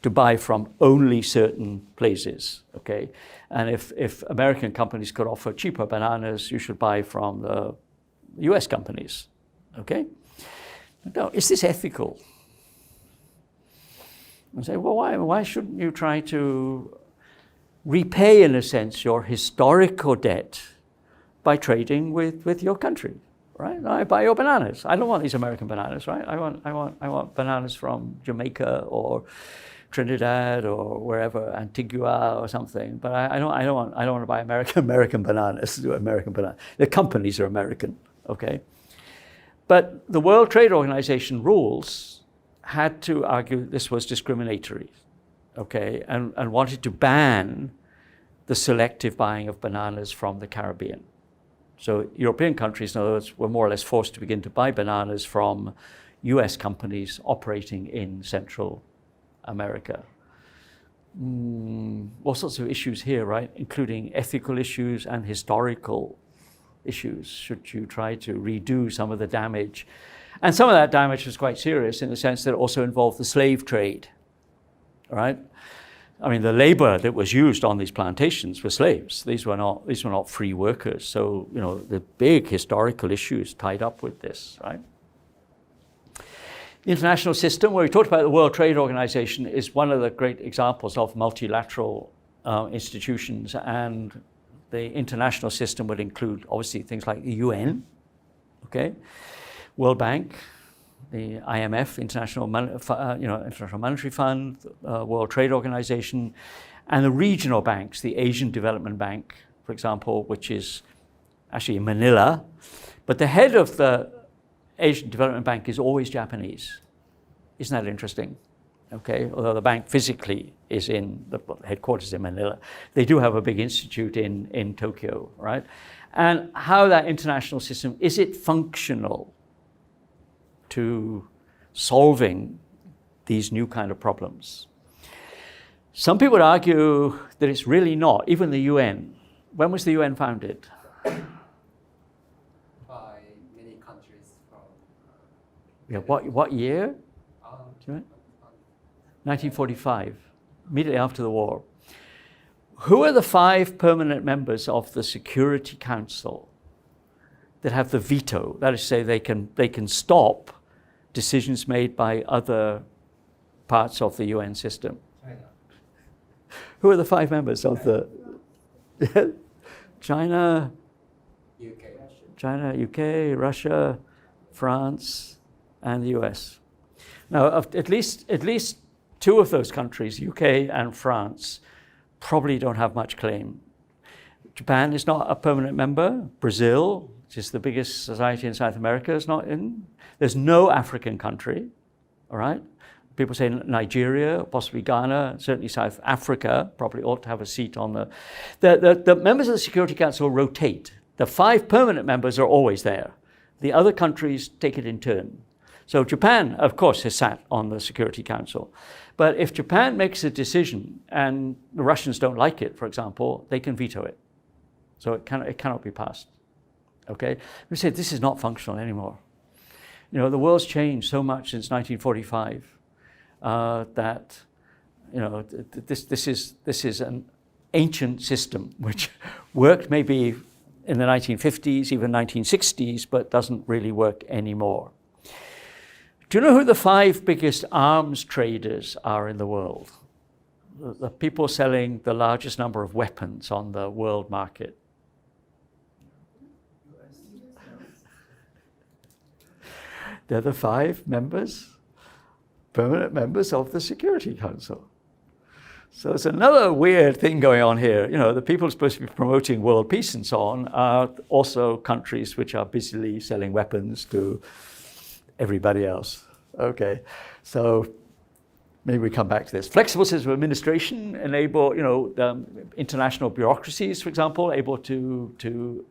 to buy from only certain places, okay? And if American companies could offer cheaper bananas, you should buy from the US companies, okay? Now, is this ethical? I say, well, why shouldn't you try to repay, in a sense, your historical debt by trading with your country, right? I buy your bananas. I don't want these American bananas, right? I want bananas from Jamaica or Trinidad or wherever, Antigua or something. But I don't want to buy American bananas. The companies are American, okay? But the World Trade Organization rules had to argue this was discriminatory, okay, and wanted to ban the selective buying of bananas from the Caribbean. So European countries, in other words, were more or less forced to begin to buy bananas from US companies operating in Central America. All sorts of issues here, right? Including ethical issues and historical issues. Should you try to redo some of the damage? And some of that damage was quite serious in the sense that it also involved the slave trade, right? I mean, the labor that was used on these plantations were slaves. These were not free workers. So, you know, the big historical issues tied up with this, right? The international system, where we talked about the World Trade Organization, is one of the great examples of multilateral institutions, and the international system would include, obviously, things like the UN, okay, World Bank, the IMF, International Monetary Fund, World Trade Organization, and the regional banks, the Asian Development Bank, for example, which is actually in Manila, but the head of the Asian Development Bank is always Japanese. Isn't that interesting? Okay, although the bank physically is in the headquarters in Manila, they do have a big institute in Tokyo, right? And how that international system, is it functional to solving these new kind of problems? Some people would argue that it's really not, even the UN. When was the UN founded? By many countries from... Yeah, what year? 1945, immediately after the war. Who are the 5 permanent members of the Security Council that have the veto? That is to say, they can stop decisions made by other parts of the UN system. China. Who are the 5 members of the... China, UK, Russia, France, and the US. Now, at least Two of those countries, UK and France, probably don't have much claim. Japan is not a permanent member. Brazil, which is the biggest society in South America, is not in. There's no African country, all right? People say Nigeria, possibly Ghana, certainly South Africa probably ought to have a seat on the members of the Security Council rotate. The 5 permanent members are always there. The other countries take it in turn. So Japan, of course, has sat on the Security Council. But if Japan makes a decision and the Russians don't like it, for example, they can veto it. So it cannot be passed. Okay? We say this is not functional anymore. You know, the world's changed so much since 1945 that, you know, this is an ancient system which worked maybe in the 1950s, even 1960s, but doesn't really work anymore. Do you know who the 5 biggest arms traders are in the world? The people selling the largest number of weapons on the world market. They're the 5 members, permanent members of the Security Council. So there's another weird thing going on here. You know, the people supposed to be promoting world peace and so on are also countries which are busily selling weapons to everybody else. Okay, so maybe we come back to this. Flexible systems of administration enable, you know, international bureaucracies, for example, able to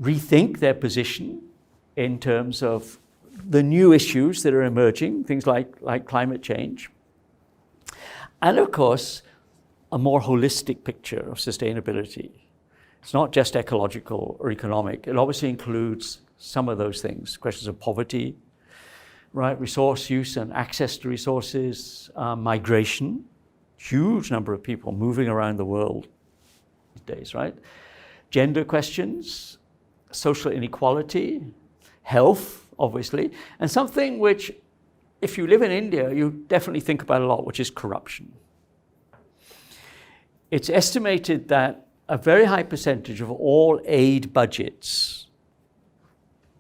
rethink their position in terms of the new issues that are emerging, things like climate change. And of course, a more holistic picture of sustainability. It's not just ecological or economic. It obviously includes some of those things, questions of poverty, right, resource use and access to resources, migration, huge number of people moving around the world these days, right? Gender questions, social inequality, health, obviously, and something which, if you live in India, you definitely think about a lot, which is corruption. It's estimated that a very high percentage of all aid budgets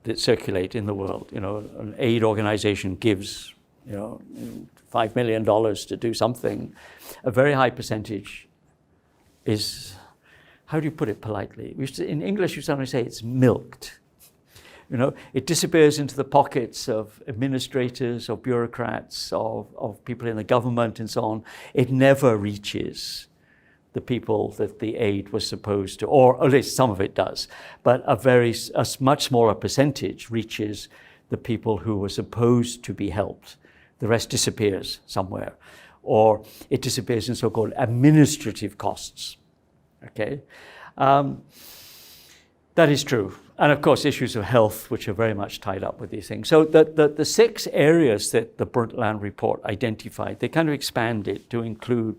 that circulate in the world, you know, an aid organization gives, you know, $5 million to do something, a very high percentage is, how do you put it politely? In English, you sometimes say it's milked. You know, it disappears into the pockets of administrators or bureaucrats, of people in the government and so on. It never reaches the people that the aid was supposed to, or at least some of it does. But a much smaller percentage reaches the people who were supposed to be helped. The rest disappears somewhere. Or it disappears in so-called administrative costs. Okay? That is true. And of course, issues of health, which are very much tied up with these things. So the 6 areas that the Brundtland report identified, they kind of expanded to include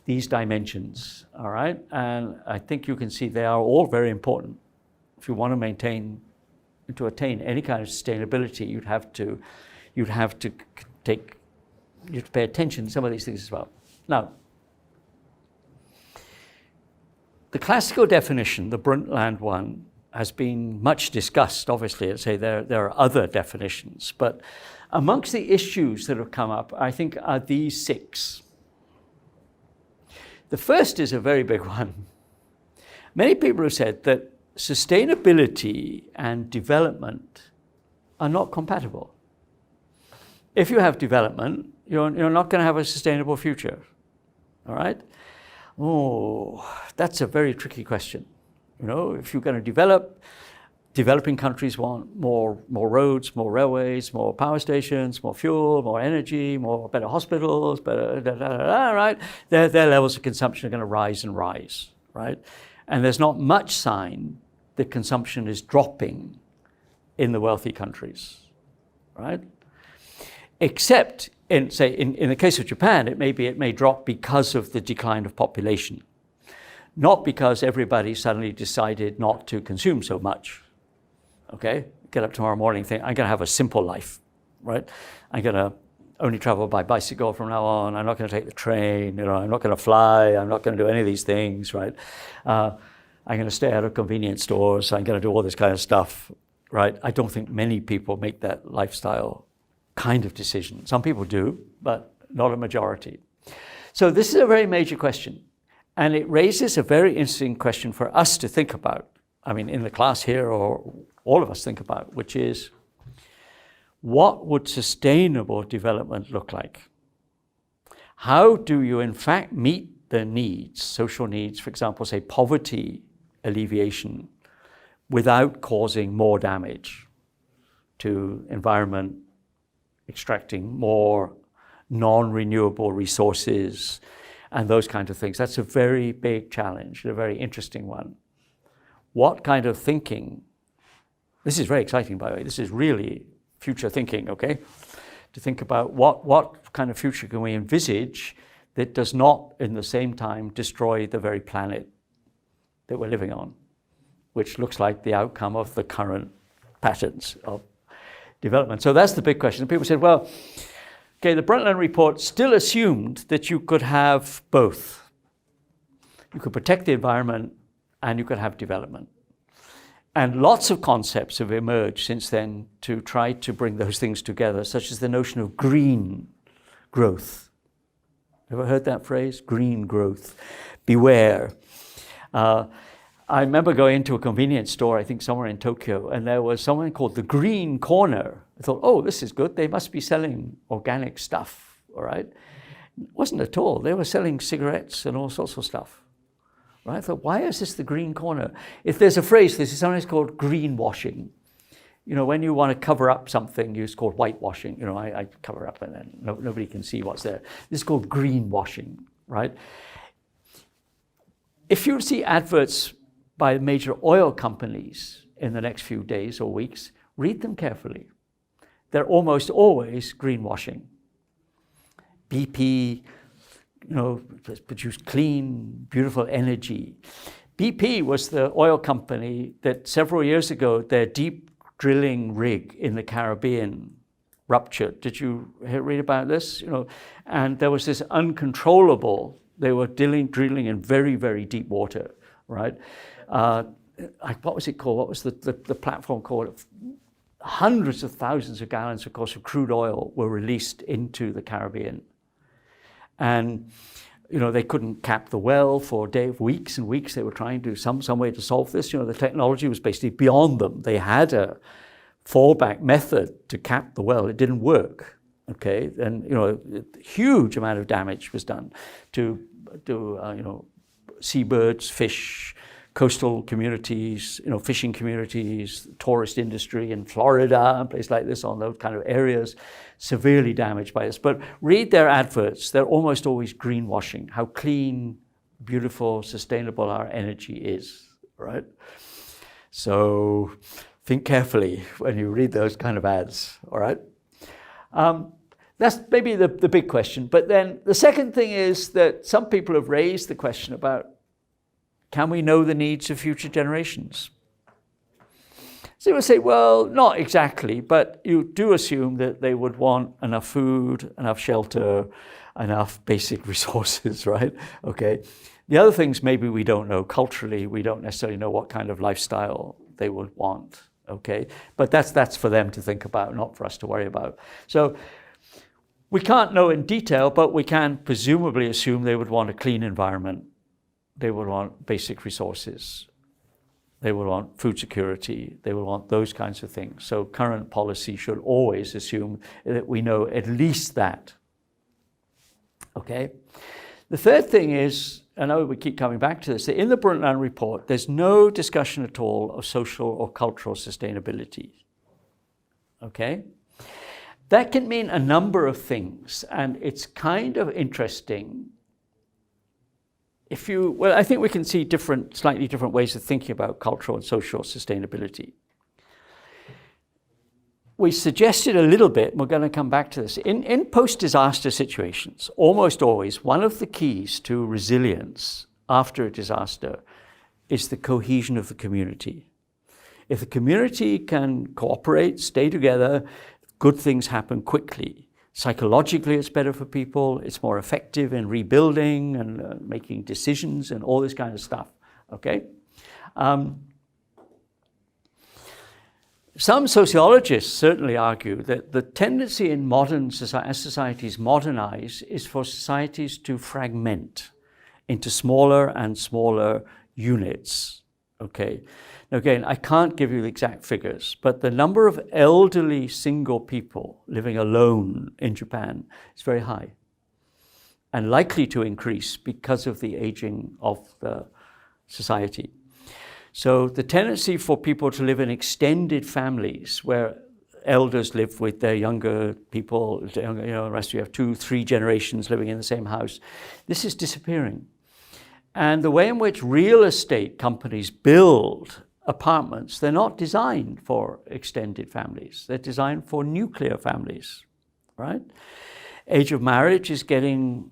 these dimensions, all right? And I think you can see they are all very important. If you want to attain any kind of sustainability, you'd have to pay attention to some of these things as well. Now, the classical definition, the Brundtland one, has been much discussed, obviously. I'd say there are other definitions, but amongst the issues that have come up, I think are these 6. The first is a very big one. Many people have said that sustainability and development are not compatible. If you have development, you're not going to have a sustainable future, all right? Oh, that's a very tricky question. You know, if you're going to develop, developing countries want more roads, more railways, more power stations, more fuel, more energy, better hospitals, better right? Their levels of consumption are going to rise and rise, right? And there's not much sign that consumption is dropping in the wealthy countries, right? Except in the case of Japan, it may drop because of the decline of population. Not because everybody suddenly decided not to consume so much. Okay? Get up tomorrow morning and think, I'm going to have a simple life, right? I'm going to only travel by bicycle from now on. I'm not going to take the train. You know, I'm not going to fly. I'm not going to do any of these things, right? I'm going to stay out of convenience stores. I'm going to do all this kind of stuff, right? I don't think many people make that lifestyle kind of decision. Some people do, but not a majority. So this is a very major question. And it raises a very interesting question for us to think about. I mean, in the class here, or all of us think about, which is, what would sustainable development look like? How do you in fact meet the needs, social needs, for example, say poverty alleviation, without causing more damage to environment, extracting more non-renewable resources, and those kinds of things? That's a very big challenge, a very interesting one. What kind of thinking, this is very exciting, by the way, this is really future thinking, okay? To think about what kind of future can we envisage that does not, in the same time, destroy the very planet that we're living on, which looks like the outcome of the current patterns of development. So that's the big question. And people said, well, okay, the Brundtland report still assumed that you could have both. You could protect the environment and you could have development. And lots of concepts have emerged since then to try to bring those things together, such as the notion of green growth. Ever heard that phrase? Green growth. Beware. I remember going into a convenience store, I think somewhere in Tokyo, and there was someone called the Green Corner. I thought, oh, this is good. They must be selling organic stuff, all right? It wasn't at all. They were selling cigarettes and all sorts of stuff. Right? I thought, why is this the green corner? If there's a phrase, this is sometimes called greenwashing. You know, when you want to cover up something, it's called whitewashing. You know, I cover up and then nobody can see what's there. This is called greenwashing, right? If you see adverts by major oil companies in the next few days or weeks, read them carefully. They're almost always greenwashing. BP, you know, produce clean, beautiful energy. BP was the oil company that several years ago, their deep drilling rig in the Caribbean ruptured. Did you read about this? You know, and there was this uncontrollable, they were drilling in very, very deep water, right? What was it called? What was the platform called? Hundreds of thousands of gallons, of course, of crude oil were released into the Caribbean. And, you know, they couldn't cap the well for weeks and weeks. They were trying to some way to solve this. You know, the technology was basically beyond them. They had a fallback method to cap the well. It didn't work, okay? And, you know, a huge amount of damage was done to you know, seabirds, fish, coastal communities, you know, fishing communities, tourist industry in Florida and places like this, on those kind of areas, severely damaged by this. But read their adverts. They're almost always greenwashing, how clean, beautiful, sustainable our energy is, right? So think carefully when you read those kind of ads, all right? That's maybe the big question. But then the second thing is that some people have raised the question about, can we know the needs of future generations? So you would say, well, not exactly, but you do assume that they would want enough food, enough shelter, enough basic resources, right? Okay. The other things maybe we don't know. Culturally, we don't necessarily know what kind of lifestyle they would want, okay? But that's for them to think about, not for us to worry about. So we can't know in detail, but we can presumably assume they would want a clean environment. They would want basic resources. They would want food security. They would want those kinds of things. So current policy should always assume that we know at least that. Okay? The third thing is, I know we keep coming back to this, that in the Brundtland report, there's no discussion at all of social or cultural sustainability. Okay? That can mean a number of things, and it's kind of interesting. I think we can see slightly different ways of thinking about cultural and social sustainability. We suggested a little bit, and we're going to come back to this. In post-disaster situations, almost always, one of the keys to resilience after a disaster is the cohesion of the community. If the community can cooperate, stay together, good things happen quickly. Psychologically, it's better for people. It's more effective in rebuilding and making decisions and all this kind of stuff, okay? Some sociologists certainly argue that the tendency in modern society, as societies modernize, is for societies to fragment into smaller and smaller units. Okay. Now again, I can't give you the exact figures, but the number of elderly single people living alone in Japan is very high and likely to increase because of the aging of the society. So the tendency for people to live in extended families where elders live with their younger people, the rest of you have 2-3 generations living in the same house, this is disappearing. And the way in which real estate companies build apartments, they're not designed for extended families. They're designed for nuclear families, right? Age of marriage is getting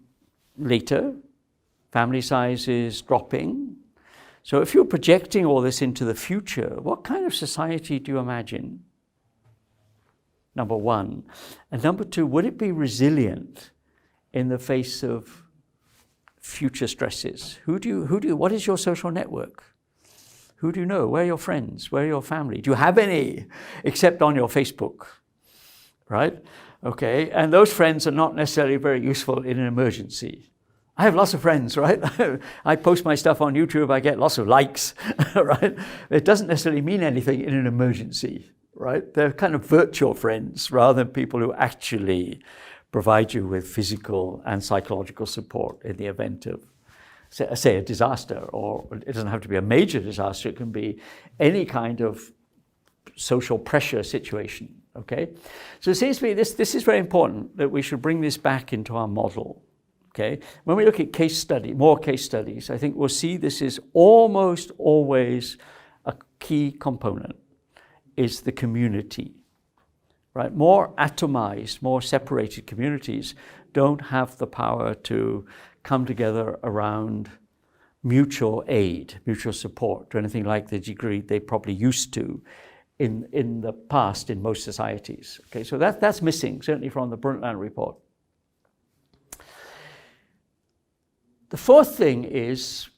later. Family size is dropping. So if you're projecting all this into the future, what kind of society do you imagine? Number one. And number two, would it be resilient in the face of future stresses? What is your social network? Who do you know? Where are your friends? Where are your family? Do you have any except on your Facebook, right? Okay, and those friends are not necessarily very useful in an emergency. I have lots of friends, right? I post my stuff on YouTube, I get lots of likes, right? It doesn't necessarily mean anything in an emergency, right? They're kind of virtual friends rather than people who actually provide you with physical and psychological support in the event of, say, a disaster, or it doesn't have to be a major disaster, it can be any kind of social pressure situation, okay? So it seems to me this is very important, that we should bring this back into our model. Okay. When we look at more case studies, I think we'll see this is almost always a key component, is the community, right? More atomized, more separated communities don't have the power to come together around mutual aid, mutual support, to anything like the degree they probably used to in the past in most societies. Okay, so that's missing, certainly from the Brundtland report. The fourth thing is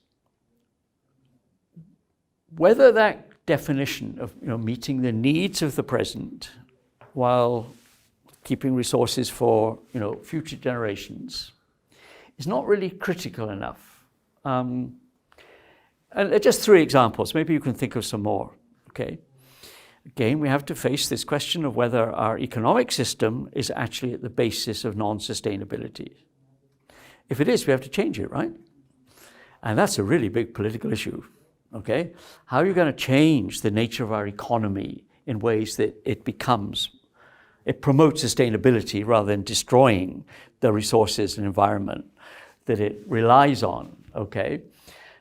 whether that definition of meeting the needs of the present while keeping resources for future generations is not really critical enough. And just 3 examples. Maybe you can think of some more. Okay. Again, we have to face this question of whether our economic system is actually at the basis of non-sustainability. If it is, we have to change it, right? And that's a really big political issue, okay? How are you going to change the nature of our economy in ways that it promotes sustainability rather than destroying the resources and environment that it relies on, okay?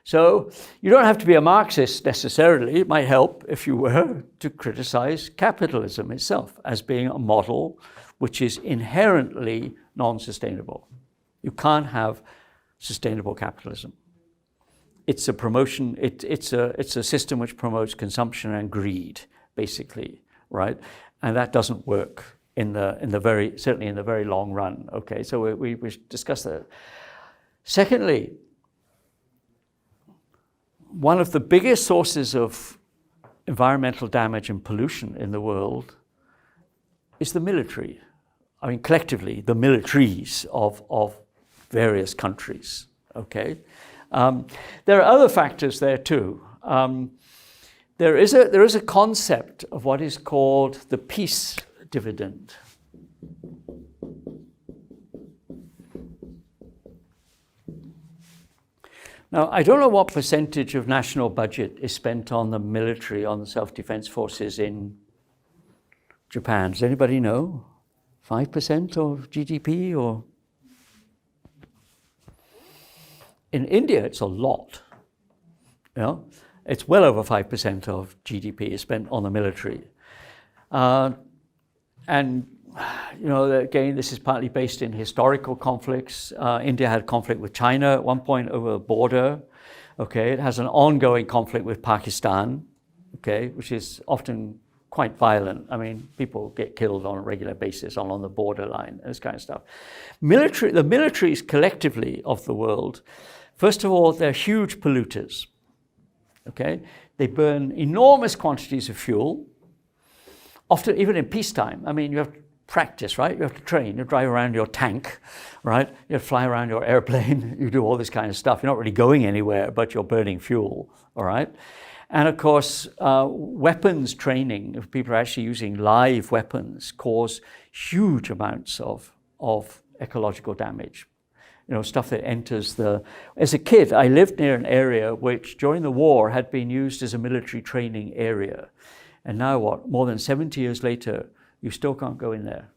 So you don't have to be a Marxist necessarily. It might help, if you were, to criticize capitalism itself as being a model which is inherently non-sustainable. You can't have sustainable capitalism. It's a promotion. It's a system which promotes consumption and greed, basically, right? And that doesn't work certainly in the very long run. Okay, so we discussed that. Secondly, one of the biggest sources of environmental damage and pollution in the world is the military. I mean, collectively, the militaries of various countries, okay? There are other factors there too. There is a concept of what is called the peace dividend. Now, I don't know what percentage of national budget is spent on the military, on the self-defense forces in Japan. Does anybody know? 5% of GDP or? In India, it's a lot. It's well over 5% of GDP is spent on the military. And again, this is partly based in historical conflicts. India had conflict with China at one point over a border. Okay, it has an ongoing conflict with Pakistan, okay, which is often quite violent. I mean, people get killed on a regular basis on the borderline, this kind of stuff. The militaries collectively of the world, first of all, they're huge polluters. Okay, they burn enormous quantities of fuel. often even in peacetime. I mean, you have to practice, right? You have to train. You drive around your tank, right? You have to fly around your airplane. You do all this kind of stuff. You're not really going anywhere, but you're burning fuel, all right? And of course, weapons training, if people are actually using live weapons, cause huge amounts of ecological damage. You know, stuff that enters the... As a kid, I lived near an area which during the war had been used as a military training area. And now what, more than 70 years later, you still can't go in there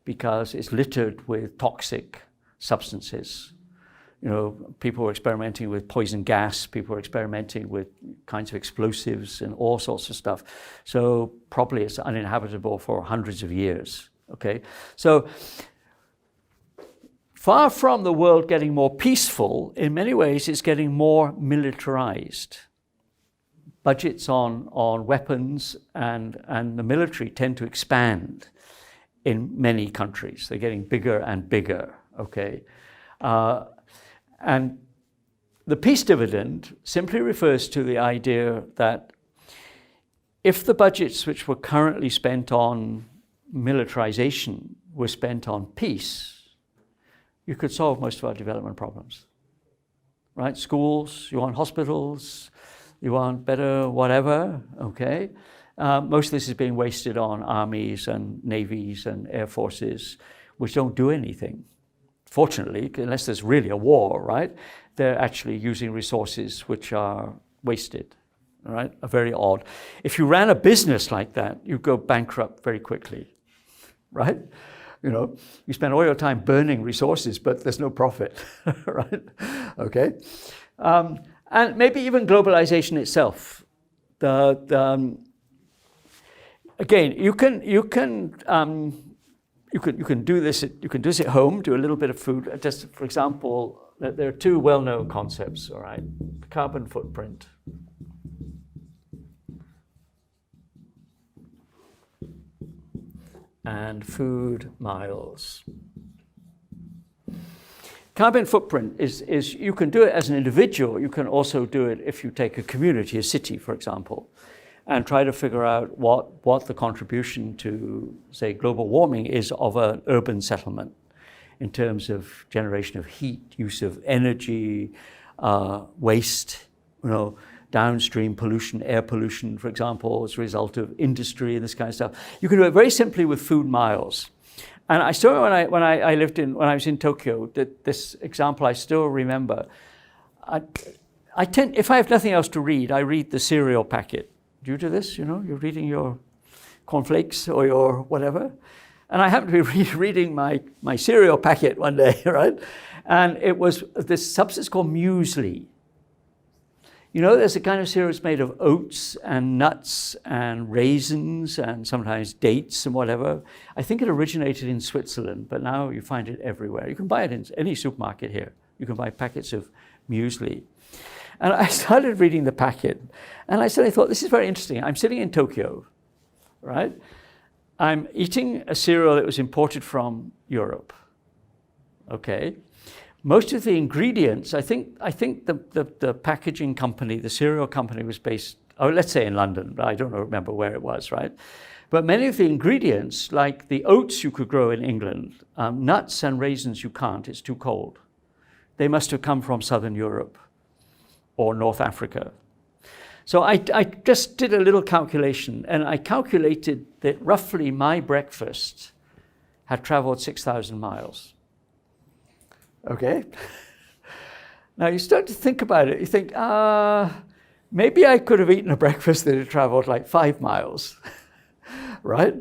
because it's littered with toxic substances. You know, people were experimenting with poison gas, people were experimenting with kinds of explosives and all sorts of stuff. So probably it's uninhabitable for hundreds of years, okay? So far from the world getting more peaceful, in many ways it's getting more militarized. Budgets on weapons and the military tend to expand in many countries. They're getting bigger and bigger, okay? And the peace dividend simply refers to the idea that if the budgets which were currently spent on militarization were spent on peace, you could solve most of our development problems, right? Schools, you want hospitals, you want better whatever, okay? Most of this is being wasted on armies and navies and air forces, which don't do anything. Fortunately, unless there's really a war, right? They're actually using resources which are wasted, right? Are very odd. If you ran a business like that, you go bankrupt very quickly, right? You know, you spend all your time burning resources, but there's no profit, right? Okay. And maybe even globalization itself. Again, you can do this. You can do this at home. Do a little bit of food. Just for example, there are two well-known concepts. All right, carbon footprint. And food miles. Carbon footprint is you can do it as an individual. You can also do it if you take a community, a city, for example, and try to figure out what the contribution to, say, global warming is of an urban settlement in terms of generation of heat, use of energy, waste, you know, downstream pollution, air pollution, for example, as a result of industry and this kind of stuff. You can do it very simply with food miles. And I still, when I was in Tokyo, this example I still remember. I tend, if I have nothing else to read, I read the cereal packet. Do you do this? You know, you're reading your cornflakes or your whatever. And I happened to be reading my cereal packet one day, right? And it was this substance called muesli. You know, there's a kind of cereal that's made of oats and nuts and raisins and sometimes dates and whatever. I think it originated in Switzerland, but now you find it everywhere. You can buy it in any supermarket here. You can buy packets of muesli. And I started reading the packet, and I suddenly thought, this is very interesting. I'm sitting in Tokyo, right? I'm eating a cereal that was imported from Europe, okay? Most of the ingredients, I think the packaging company, the cereal company was based, let's say in London, but I don't remember where it was, right? But many of the ingredients, like the oats you could grow in England, nuts and raisins you can't, it's too cold. They must have come from Southern Europe or North Africa. So I just did a little calculation, and I calculated that roughly my breakfast had traveled 6,000 miles. Okay. Now you start to think about it. You think, maybe I could have eaten a breakfast that had traveled like 5 miles, right?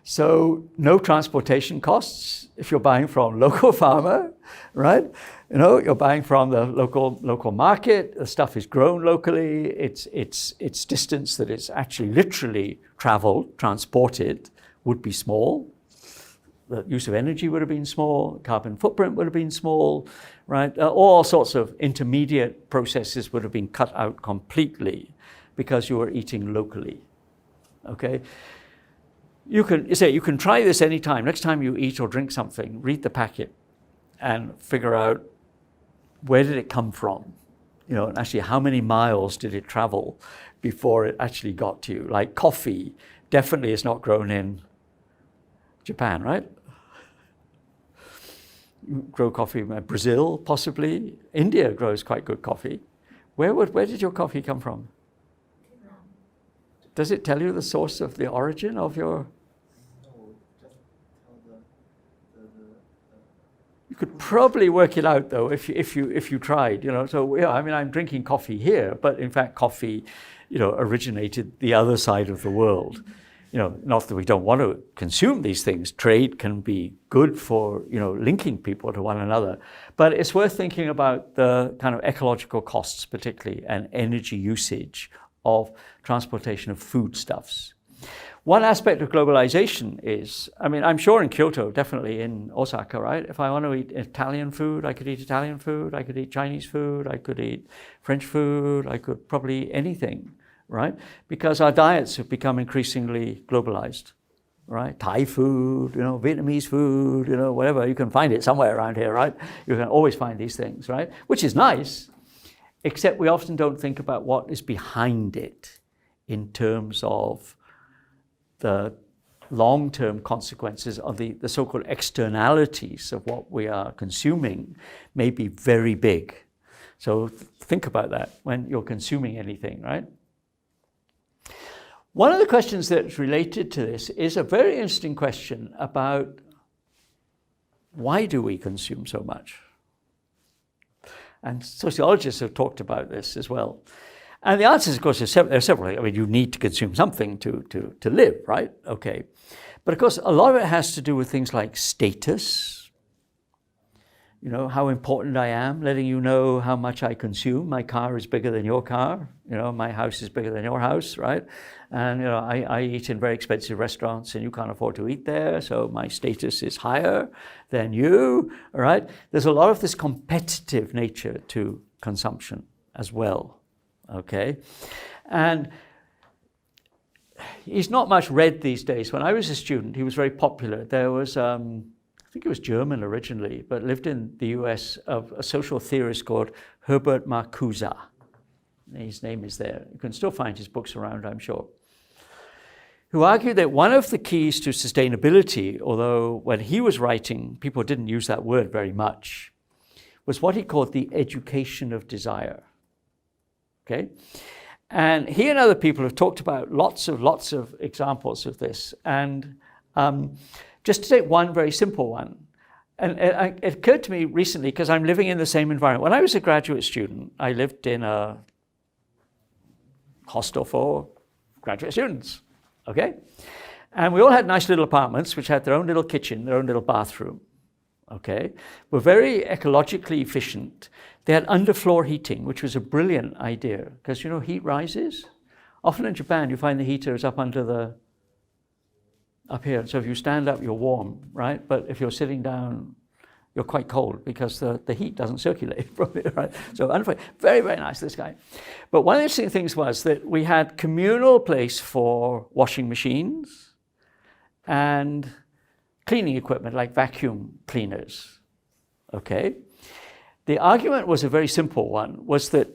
So no transportation costs if you're buying from local farmer, right? You know, you're buying from the local market. The stuff is grown locally. Its distance that it's actually literally traveled, transported, would be small. The use of energy would have been small, carbon footprint would have been small, right? All sorts of intermediate processes would have been cut out completely because you were eating locally, okay? You can try this anytime. Next time you eat or drink something, read the packet and figure out where did it come from? You know, and actually how many miles did it travel before it actually got to you? Like coffee, definitely is not grown in Japan, right? You grow coffee in Brazil, possibly. India grows quite good coffee. Where did your coffee come from? Does it tell you the source of the origin of your? You could probably work it out though if you tried, you know. So yeah, I mean, I'm drinking coffee here, but in fact, coffee, you know, originated the other side of the world. You know, not that we don't want to consume these things. Trade can be good for, you know, linking people to one another, but it's worth thinking about the kind of ecological costs, particularly, and energy usage of transportation of foodstuffs. One aspect of globalization is, I mean, I'm sure in Kyoto, definitely in Osaka, right? If I want to eat Italian food, I could eat Italian food, I could eat Chinese food, I could eat French food, I could probably eat anything, right? Because our diets have become increasingly globalized, right? Thai food, you know, Vietnamese food, you know, whatever, you can find it somewhere around here, right? You can always find these things, right? Which is nice, except we often don't think about what is behind it in terms of the long-term consequences of the so-called externalities of what we are consuming may be very big. So think about that when you're consuming anything, right? One of the questions that's related to this is a very interesting question about why do we consume so much? And sociologists have talked about this as well. And the answers, of course, there are several. I mean, you need to consume something to live, right? Okay. But of course, a lot of it has to do with things like status, you know, how important I am, letting you know how much I consume. My car is bigger than your car. You know, my house is bigger than your house, right? And, you know, I eat in very expensive restaurants and you can't afford to eat there, so my status is higher than you, all right? There's a lot of this competitive nature to consumption as well, okay? And he's not much read these days. When I was a student, he was very popular. There was, I think he was German originally, but lived in the US, of a social theorist called Herbert Marcuse. His name is there. You can still find his books around, I'm sure. Who argued that one of the keys to sustainability, although when he was writing, people didn't use that word very much, was what he called the education of desire. Okay? And he and other people have talked about lots of examples of this. And just to take one very simple one, and it occurred to me recently because I'm living in the same environment. When I was a graduate student, I lived in a hostel for graduate students, okay? And we all had nice little apartments which had their own little kitchen, their own little bathroom, okay? Were very ecologically efficient. They had underfloor heating, which was a brilliant idea because, you know, heat rises. Often in Japan, you find the heater is up here. So if you stand up, you're warm, right? But if you're sitting down, you're quite cold because the heat doesn't circulate properly, right? So very, very nice, this guy. But one of the interesting things was that we had communal place for washing machines and cleaning equipment like vacuum cleaners, okay? The argument was a very simple one, was that,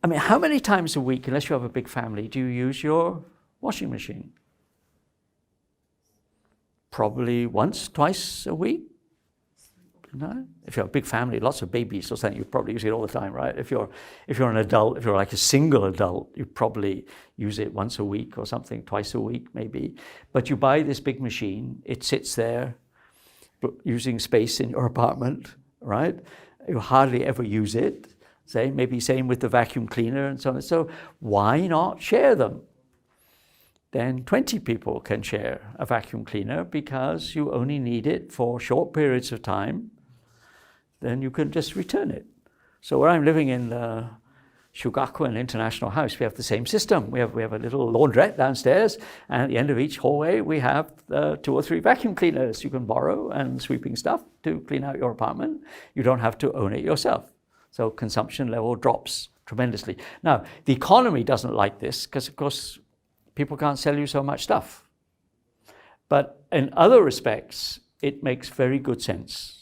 I mean, how many times a week, unless you have a big family, do you use your washing machine? Probably once, twice a week. No? If you have a big family, lots of babies or something, you probably use it all the time, right? If you're an adult, if you're like a single adult, you probably use it once a week or something, twice a week maybe. But you buy this big machine, it sits there using space in your apartment, right? You hardly ever use it. Maybe same with the vacuum cleaner and so on. So why not share them? Then 20 people can share a vacuum cleaner because you only need it for short periods of time. Then you can just return it. So where I'm living in the Shugakuen International House, we have the same system. We have a little laundrette downstairs, and at the end of each hallway, we have 2 or 3 vacuum cleaners you can borrow and sweeping stuff to clean out your apartment. You don't have to own it yourself. So consumption level drops tremendously. Now, the economy doesn't like this because, of course, people can't sell you so much stuff. But in other respects, it makes very good sense.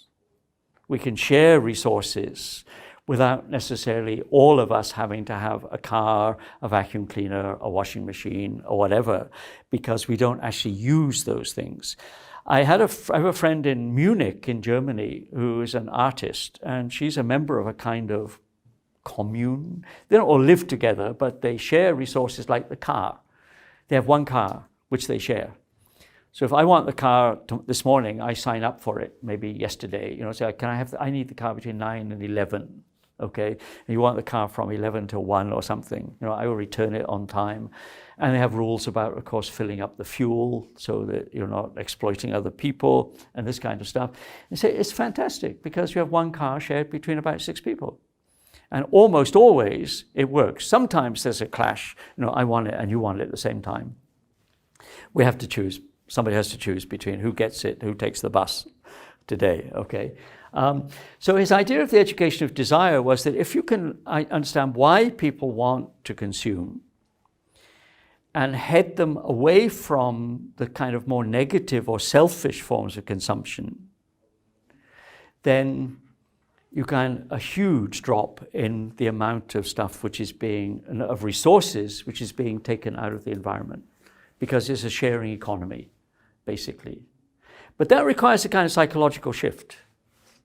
We can share resources. without necessarily all of us having to have a car, a vacuum cleaner, a washing machine, or whatever, because we don't actually use those things. I have a friend in Munich in Germany who is an artist, and she's a member of a kind of commune. They don't all live together, but they share resources like the car. They have one car, which they share. So if I want the car this morning, I sign up for it, maybe yesterday, say, I need the car between 9 and 11, okay? And you want the car from 11 to 1 or something, I will return it on time. And they have rules about, of course, filling up the fuel so that you're not exploiting other people and this kind of stuff. And so it's fantastic because you have one car shared between about 6 people. And almost always it works. Sometimes there's a clash, I want it and you want it at the same time. We have to choose. Somebody has to choose between who gets it, who takes the bus today, okay? So his idea of the education of desire was that if you can understand why people want to consume and head them away from the kind of more negative or selfish forms of consumption, then you can a huge drop in the amount of stuff of resources which is being taken out of the environment, because it's a sharing economy, basically. But that requires a kind of psychological shift.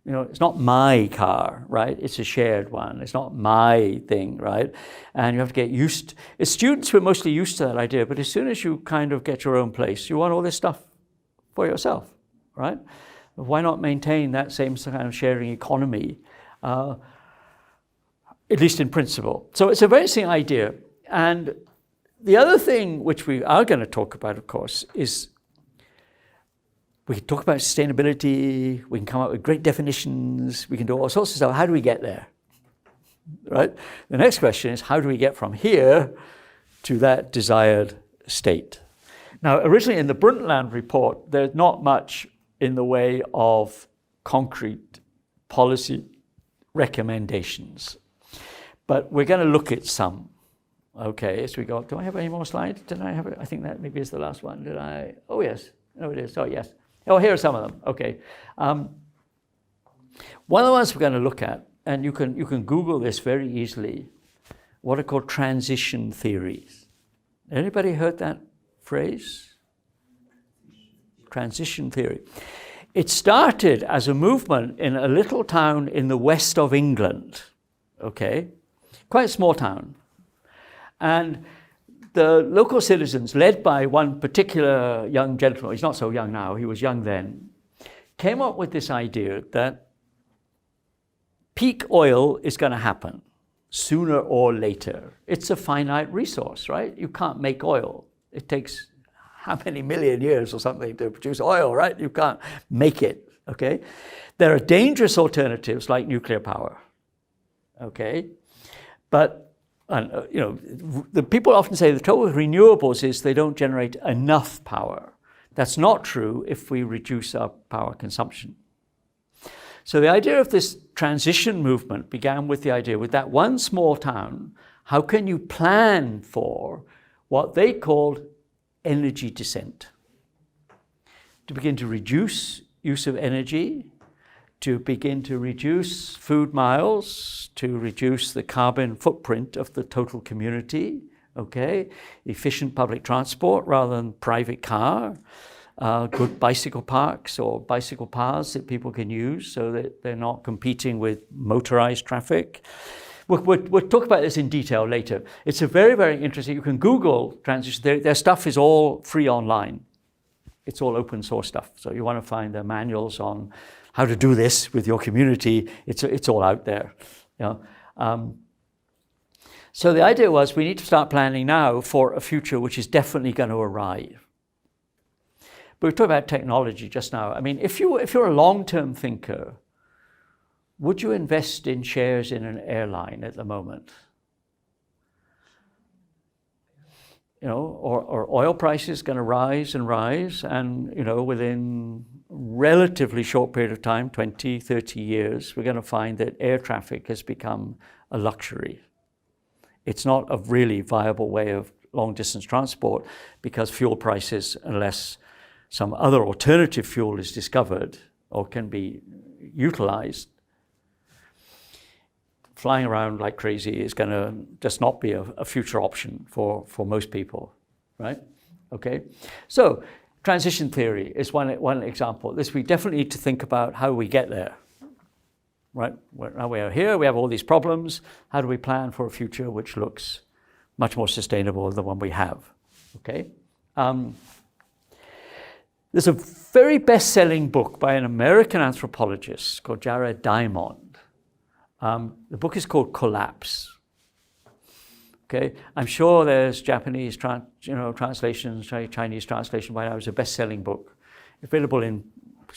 It's not my car, right? It's a shared one. It's not my thing, right? And you have to get used. As students, we're mostly used to that idea, but as soon as you kind of get your own place, you want all this stuff for yourself, right? Why not maintain that same kind of sharing economy, at least in principle? So it's a very interesting idea. And the other thing which we are going to talk about, of course, is we can talk about sustainability, we can come up with great definitions, we can do all sorts of stuff. How do we get there? Right? The next question is, how do we get from here to that desired state? Now, originally in the Brundtland report, there's not much in the way of concrete policy recommendations. But we're going to look at some. Okay, as we go. Do I have any more slides? Did I have it? I think that maybe is the last one. Did I? Oh, yes. No, it is. Oh, yes. Oh, here are some of them. Okay. One of the ones we're going to look at, and you can Google this very easily, what are called transition theories. Anybody heard that phrase? Transition theory. It started as a movement in a little town in the west of England. Okay, quite a small town. And the local citizens, led by one particular young gentleman, he's not so young now, he was young then, came up with this idea that peak oil is going to happen sooner or later. It's a finite resource, right? You can't make oil. It takes how many million years or something to produce oil, right? You can't make it, okay? There are dangerous alternatives like nuclear power, okay? But the people often say the trouble with renewables is they don't generate enough power. That's not true if we reduce our power consumption. So the idea of this transition movement began with the idea, with that one small town, how can you plan for what they called energy descent? To begin to reduce use of energy, to begin to reduce food miles, to reduce the carbon footprint of the total community, okay? Efficient public transport rather than private car, good bicycle parks or bicycle paths that people can use so that they're not competing with motorized traffic. We'll talk about this in detail later. It's a very, very interesting, you can Google transition, their stuff is all free online. It's all open source stuff. So you want to find the manuals on how to do this with your community, it's all out there. So the idea was we need to start planning now for a future which is definitely going to arrive. But we talked about technology just now. I mean, if you're a long-term thinker, would you invest in shares in an airline at the moment? Or oil prices going to rise and rise, and within relatively short period of time, 20, 30 years, we're going to find that air traffic has become a luxury. It's not a really viable way of long distance transport because fuel prices, unless some other alternative fuel is discovered or can be utilized, flying around like crazy is going to just not be a future option for most people, right? Okay, so transition theory is one example. We definitely need to think about how we get there, right? Now we are here, we have all these problems. How do we plan for a future which looks much more sustainable than the one we have, okay? There's a very best-selling book by an American anthropologist called Jared Diamond. The book is called Collapse. Okay, I'm sure there's Japanese translations, Chinese translation by now. It's a best-selling book, available in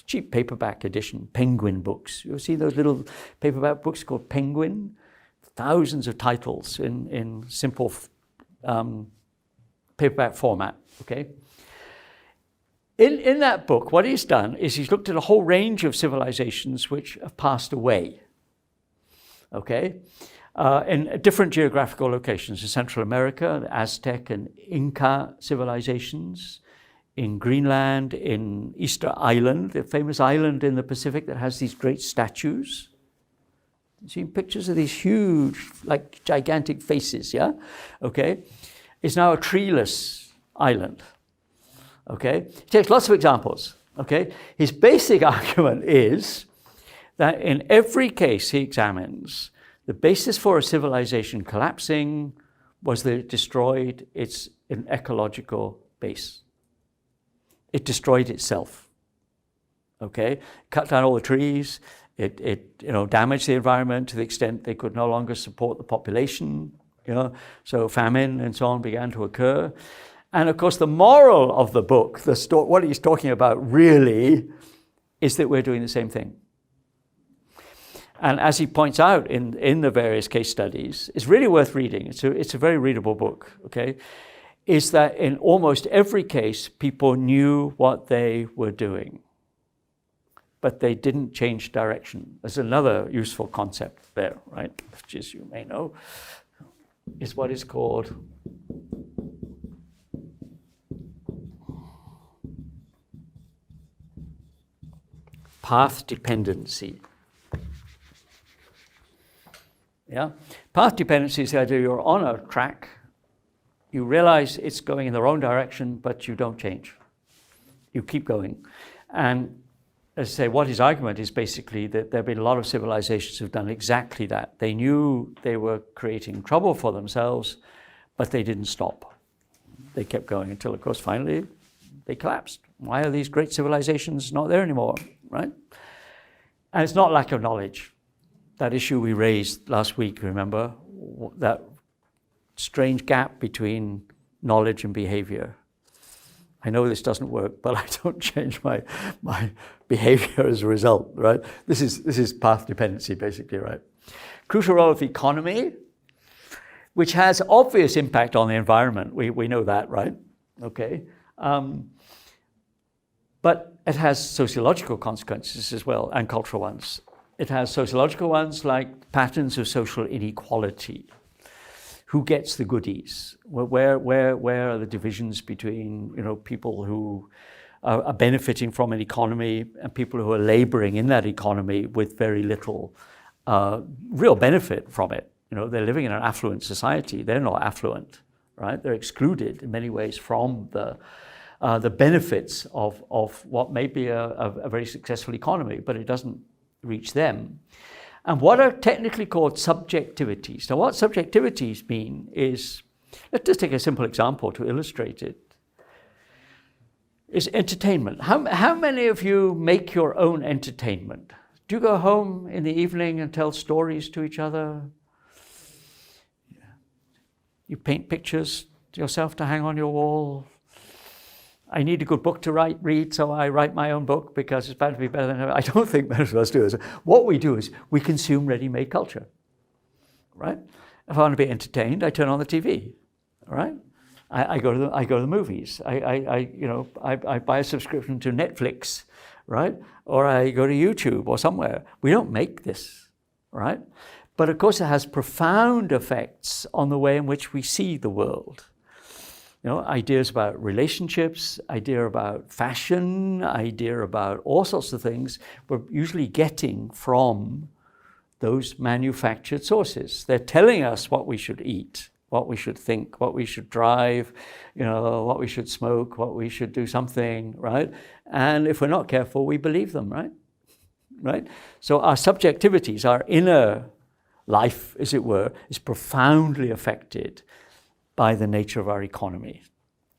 cheap paperback edition, Penguin books. You see those little paperback books called Penguin? Thousands of titles in simple paperback format, okay? In that book, what he's done is he's looked at a whole range of civilizations which have passed away, okay? In different geographical locations, in Central America, the Aztec and Inca civilizations, in Greenland, in Easter Island, the famous island in the Pacific that has these great statues. You've seen pictures of these huge, like gigantic faces, yeah? Okay? It's now a treeless island, okay? He takes lots of examples, okay? His basic argument is that in every case he examines, the basis for a civilization collapsing was that it destroyed an ecological base. It destroyed itself, okay? Cut down all the trees, it damaged the environment to the extent they could no longer support the population, so famine and so on began to occur. And of course the moral of the book, what he's talking about really, is that we're doing the same thing. And as he points out in the various case studies, it's really worth reading. It's a very readable book, okay? Is that in almost every case, people knew what they were doing, but they didn't change direction. There's another useful concept there, right? Which, as you may know, is what is called path dependency. Yeah, path dependency is the idea you're on a track, you realize it's going in the wrong direction, but you don't change. You keep going. And as I say, what his argument is basically that there have been a lot of civilizations who've done exactly that. They knew they were creating trouble for themselves, but they didn't stop. They kept going until, of course, finally they collapsed. Why are these great civilizations not there anymore, right? And it's not lack of knowledge. That issue we raised last week, remember? That strange gap between knowledge and behavior. I know this doesn't work, but I don't change my behavior as a result, right? This is path dependency, basically, right? Crucial role of the economy, which has obvious impact on the environment. We know that, right? Okay. But it has sociological consequences as well, and cultural ones. It has sociological ones like patterns of social inequality. Who gets the goodies? Where are the divisions between people who are benefiting from an economy and people who are laboring in that economy with very little real benefit from it? They're living in an affluent society. They're not affluent, right? They're excluded in many ways from the benefits of what may be a very successful economy, but it doesn't reach them. And what are technically called subjectivities. Now, what subjectivities mean is, let's just take a simple example to illustrate it, is entertainment. How many of you make your own entertainment? Do you go home in the evening and tell stories to each other? You paint pictures yourself to hang on your wall? I need a good book to read, so I write my own book because it's bound to be better than ever. I don't think most of us do this. What we do is we consume ready-made culture, right? If I want to be entertained, I turn on the TV, all right? I go to the movies. I buy a subscription to Netflix, right? Or I go to YouTube or somewhere. We don't make this, right? But of course, it has profound effects on the way in which we see the world. Ideas about relationships, idea about fashion, idea about all sorts of things we're usually getting from those manufactured sources. They're telling us what we should eat, what we should think, what we should drive, what we should smoke, what we should do something, right? And if we're not careful, we believe them, right? Right? So our subjectivities, our inner life, as it were, is profoundly affected by the nature of our economy,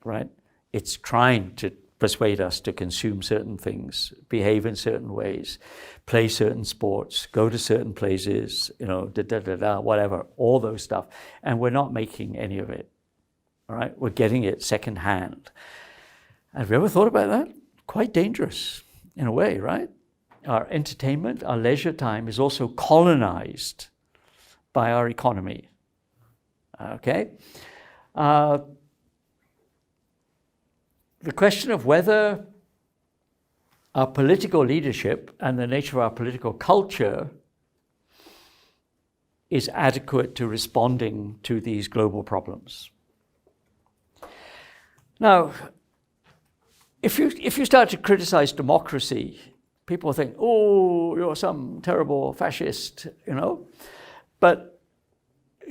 right? It's trying to persuade us to consume certain things, behave in certain ways, play certain sports, go to certain places, whatever, all those stuff. And we're not making any of it, all right? We're getting it secondhand. Have you ever thought about that? Quite dangerous in a way, right? Our entertainment, our leisure time is also colonized by our economy, okay? The question of whether our political leadership and the nature of our political culture is adequate to responding to these global problems. Now, if you start to criticize democracy, people think, oh, you're some terrible fascist, But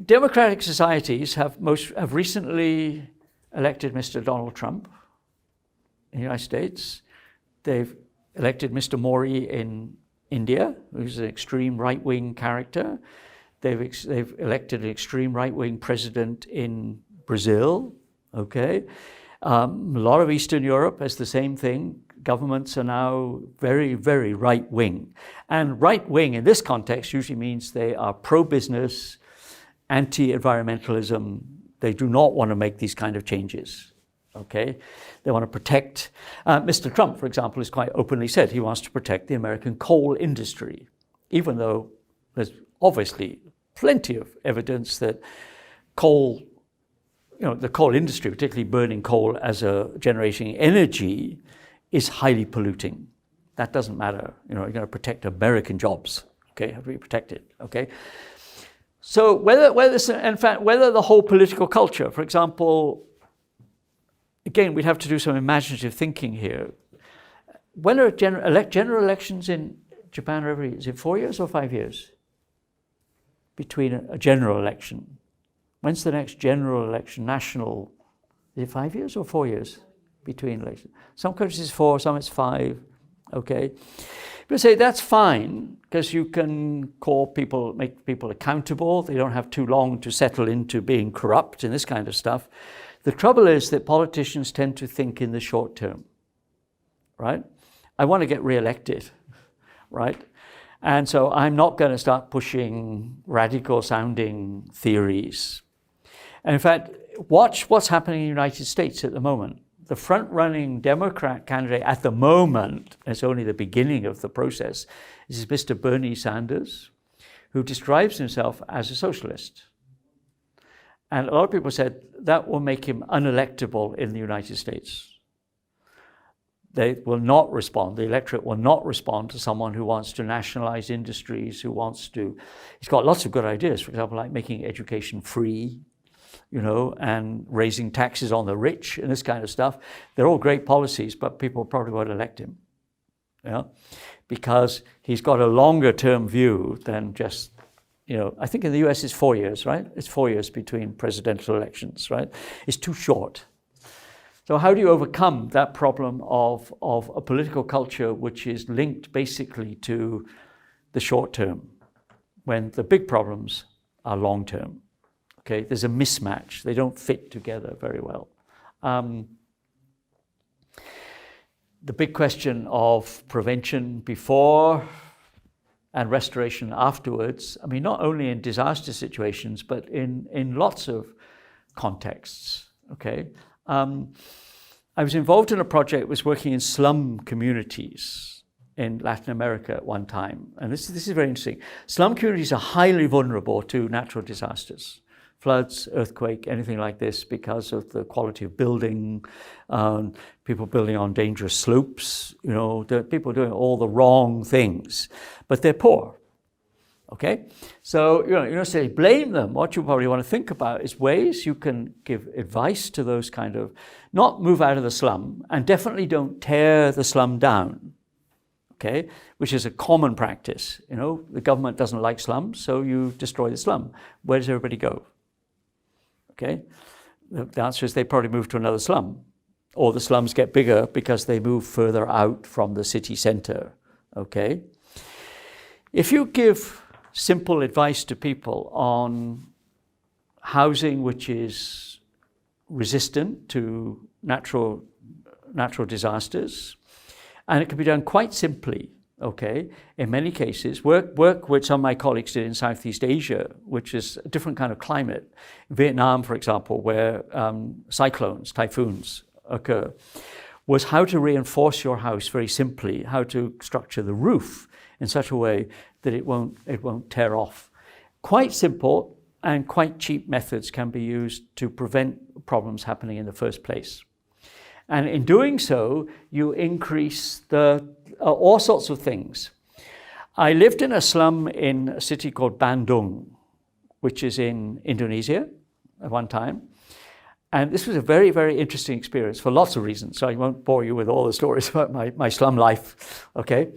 democratic societies have recently elected Mr. Donald Trump in the United States. They've elected Mr. Modi in India, who's an extreme right-wing character. They've elected an extreme right-wing president in Brazil, okay? A lot of Eastern Europe has the same thing. Governments are now very, very right-wing. And right-wing in this context usually means they are pro-business, anti-environmentalism. They do not want to make these kind of changes. Okay, they want to protect. Mr. Trump, for example, has quite openly said he wants to protect the American coal industry, even though there's obviously plenty of evidence that coal, the coal industry, particularly burning coal as a generating energy, is highly polluting. That doesn't matter. You're going to protect American jobs. Okay, how do we protect it? Okay. So whether the whole political culture, for example. Again, we'd have to do some imaginative thinking here. When are general elections in Japan every year? Is it 4 years or 5 years between a general election? When's the next general election, national? Is it 5 years or 4 years between elections? Some countries it's 4, some it's 5. Okay, people say that's fine because you can make people accountable. They don't have too long to settle into being corrupt and this kind of stuff. The trouble is that politicians tend to think in the short term, right? I want to get re-elected, right? And so I'm not going to start pushing radical sounding theories. And in fact, watch what's happening in the United States at the moment. The front-running Democrat candidate at the moment, it's only the beginning of the process, is Mr. Bernie Sanders, who describes himself as a socialist. And a lot of people said that will make him unelectable in the United States. They will not respond, the electorate will not respond to someone who wants to nationalize industries, he's got lots of good ideas, for example, like making education free, and raising taxes on the rich and this kind of stuff. They're all great policies, but people probably won't elect him, because he's got a longer term view than just I think in the US it's 4 years, right? It's 4 years between presidential elections, right? It's too short. So how do you overcome that problem of a political culture which is linked basically to the short term when the big problems are long term? Okay, there's a mismatch. They don't fit together very well. The big question of prevention before and restoration afterwards, not only in disaster situations, but in lots of contexts, okay? I was involved in a project that was working in slum communities in Latin America at one time. And this is very interesting. Slum communities are highly vulnerable to natural disasters. Floods, earthquake, anything like this, because of the quality of building, people building on dangerous slopes, people doing all the wrong things, but they're poor, okay? So, say blame them. What you probably want to think about is ways you can give advice to those kind of, not move out of the slum, and definitely don't tear the slum down, okay, which is a common practice. You know, the government doesn't like slums, so you destroy the slum. Where does everybody go? Okay, the answer is they probably move to another slum, or the slums get bigger because they move further out from the city center. Okay, if you give simple advice to people on housing which is resistant to natural disasters, and it can be done quite simply, okay, in many cases. Work which some of my colleagues did in Southeast Asia, which is a different kind of climate. Vietnam, for example, where cyclones, typhoons occur, was how to reinforce your house very simply, how to structure the roof in such a way that it won't tear off. Quite simple and quite cheap methods can be used to prevent problems happening in the first place. And in doing so, you increase all sorts of things. I lived in a slum in a city called Bandung, which is in Indonesia at one time. And this was a very, very interesting experience for lots of reasons. So I won't bore you with all the stories about my slum life, okay?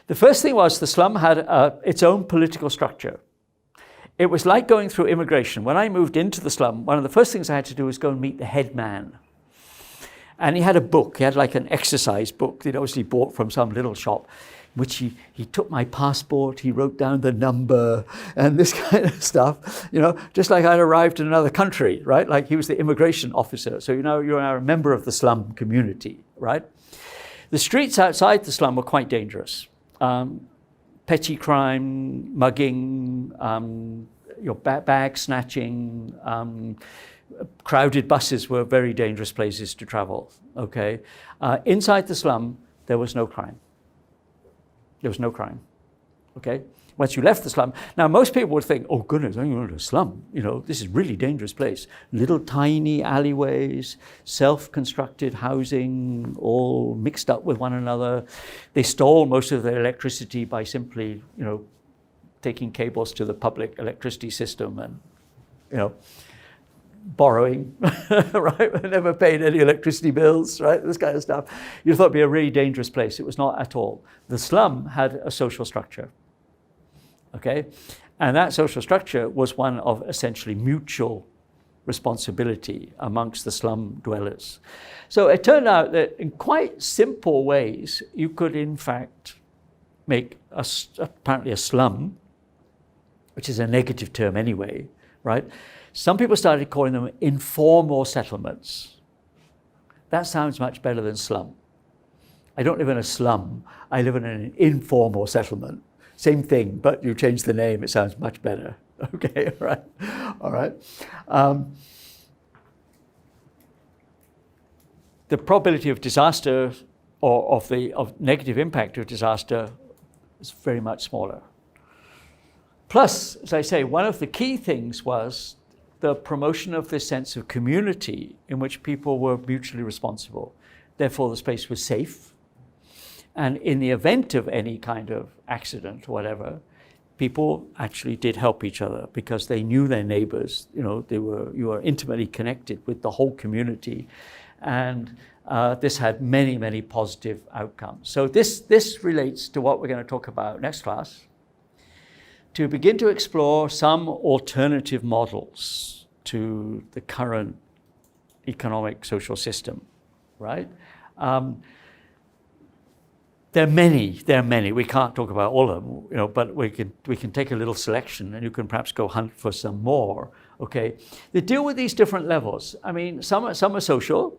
The first thing was the slum had its own political structure. It was like going through immigration. When I moved into the slum, one of the first things I had to do was go and meet the head man. And he had a book. He had like an exercise book that he obviously bought from some little shop, which he took my passport, he wrote down the number and this kind of stuff, you know, just like I'd arrived in another country, right? Like he was the immigration officer. So, you know, you're now a member of the slum community, right? The streets outside the slum were quite dangerous. Petty crime, mugging, bag snatching, crowded buses were very dangerous places to travel, okay? Inside the slum, there was no crime. There was no crime, okay? Once you left the slum, now most people would think, oh goodness, I'm going to a slum. You know, this is a really dangerous place. Little tiny alleyways, self-constructed housing, all mixed up with one another. They stole most of their electricity by simply, you know, taking cables to the public electricity system and, you know, borrowing, right? Never paid any electricity bills, right? This kind of stuff. You thought it'd be a really dangerous place. It was not at all. The slum had a social structure, okay? And that social structure was one of essentially mutual responsibility amongst the slum dwellers. So it turned out that in quite simple ways, you could in fact make apparently a slum, which is a negative term anyway, right? Some people started calling them informal settlements. That sounds much better than slum. I don't live in a slum. I live in an informal settlement. Same thing, but you change the name, it sounds much better. Okay, all right. The probability of disaster or of negative impact of disaster is very much smaller. Plus, as I say, one of the key things was the promotion of this sense of community in which people were mutually responsible. Therefore, the space was safe. And in the event of any kind of accident or whatever, people actually did help each other because they knew their neighbors. You know, you were intimately connected with the whole community. And this had many, many positive outcomes. So this relates to what we're going to talk about next class, to begin to explore some alternative models to the current economic social system, right? There are many. We can't talk about all of them, you know, but we can take a little selection and you can perhaps go hunt for some more, okay? They deal with these different levels. I mean, some are social,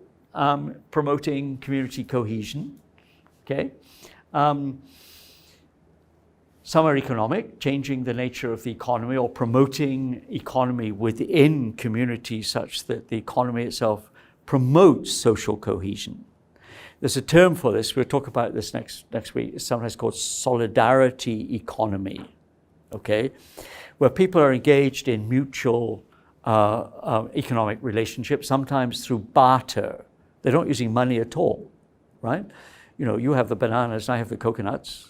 promoting community cohesion, okay? Some are economic, changing the nature of the economy or promoting economy within communities such that the economy itself promotes social cohesion. There's a term for this, we'll talk about this next week, it's sometimes called solidarity economy, okay? Where people are engaged in mutual economic relationships, sometimes through barter. They're not using money at all, right? You know, you have the bananas and I have the coconuts.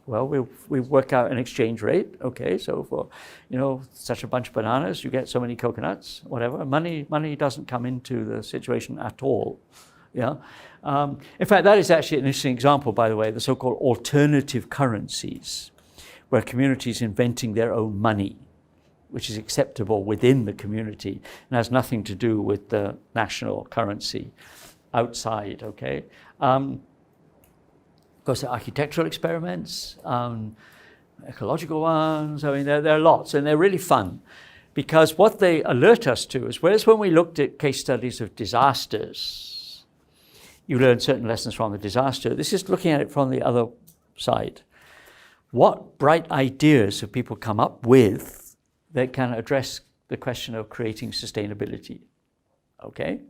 Well, we work out an exchange rate, okay, so for, you know, such a bunch of bananas, you get so many coconuts, whatever. Money doesn't come into the situation at all. Yeah. In fact, that is actually an interesting example, by the way, the so-called alternative currencies, where communities inventing their own money, which is acceptable within the community and has nothing to do with the national currency outside, okay? Of course, there are architectural experiments, ecological ones, I mean, there are lots, and they're really fun. Because what they alert us to is, whereas when we looked at case studies of disasters, you learn certain lessons from the disaster, this is looking at it from the other side. What bright ideas have people come up with that can address the question of creating sustainability? Okay?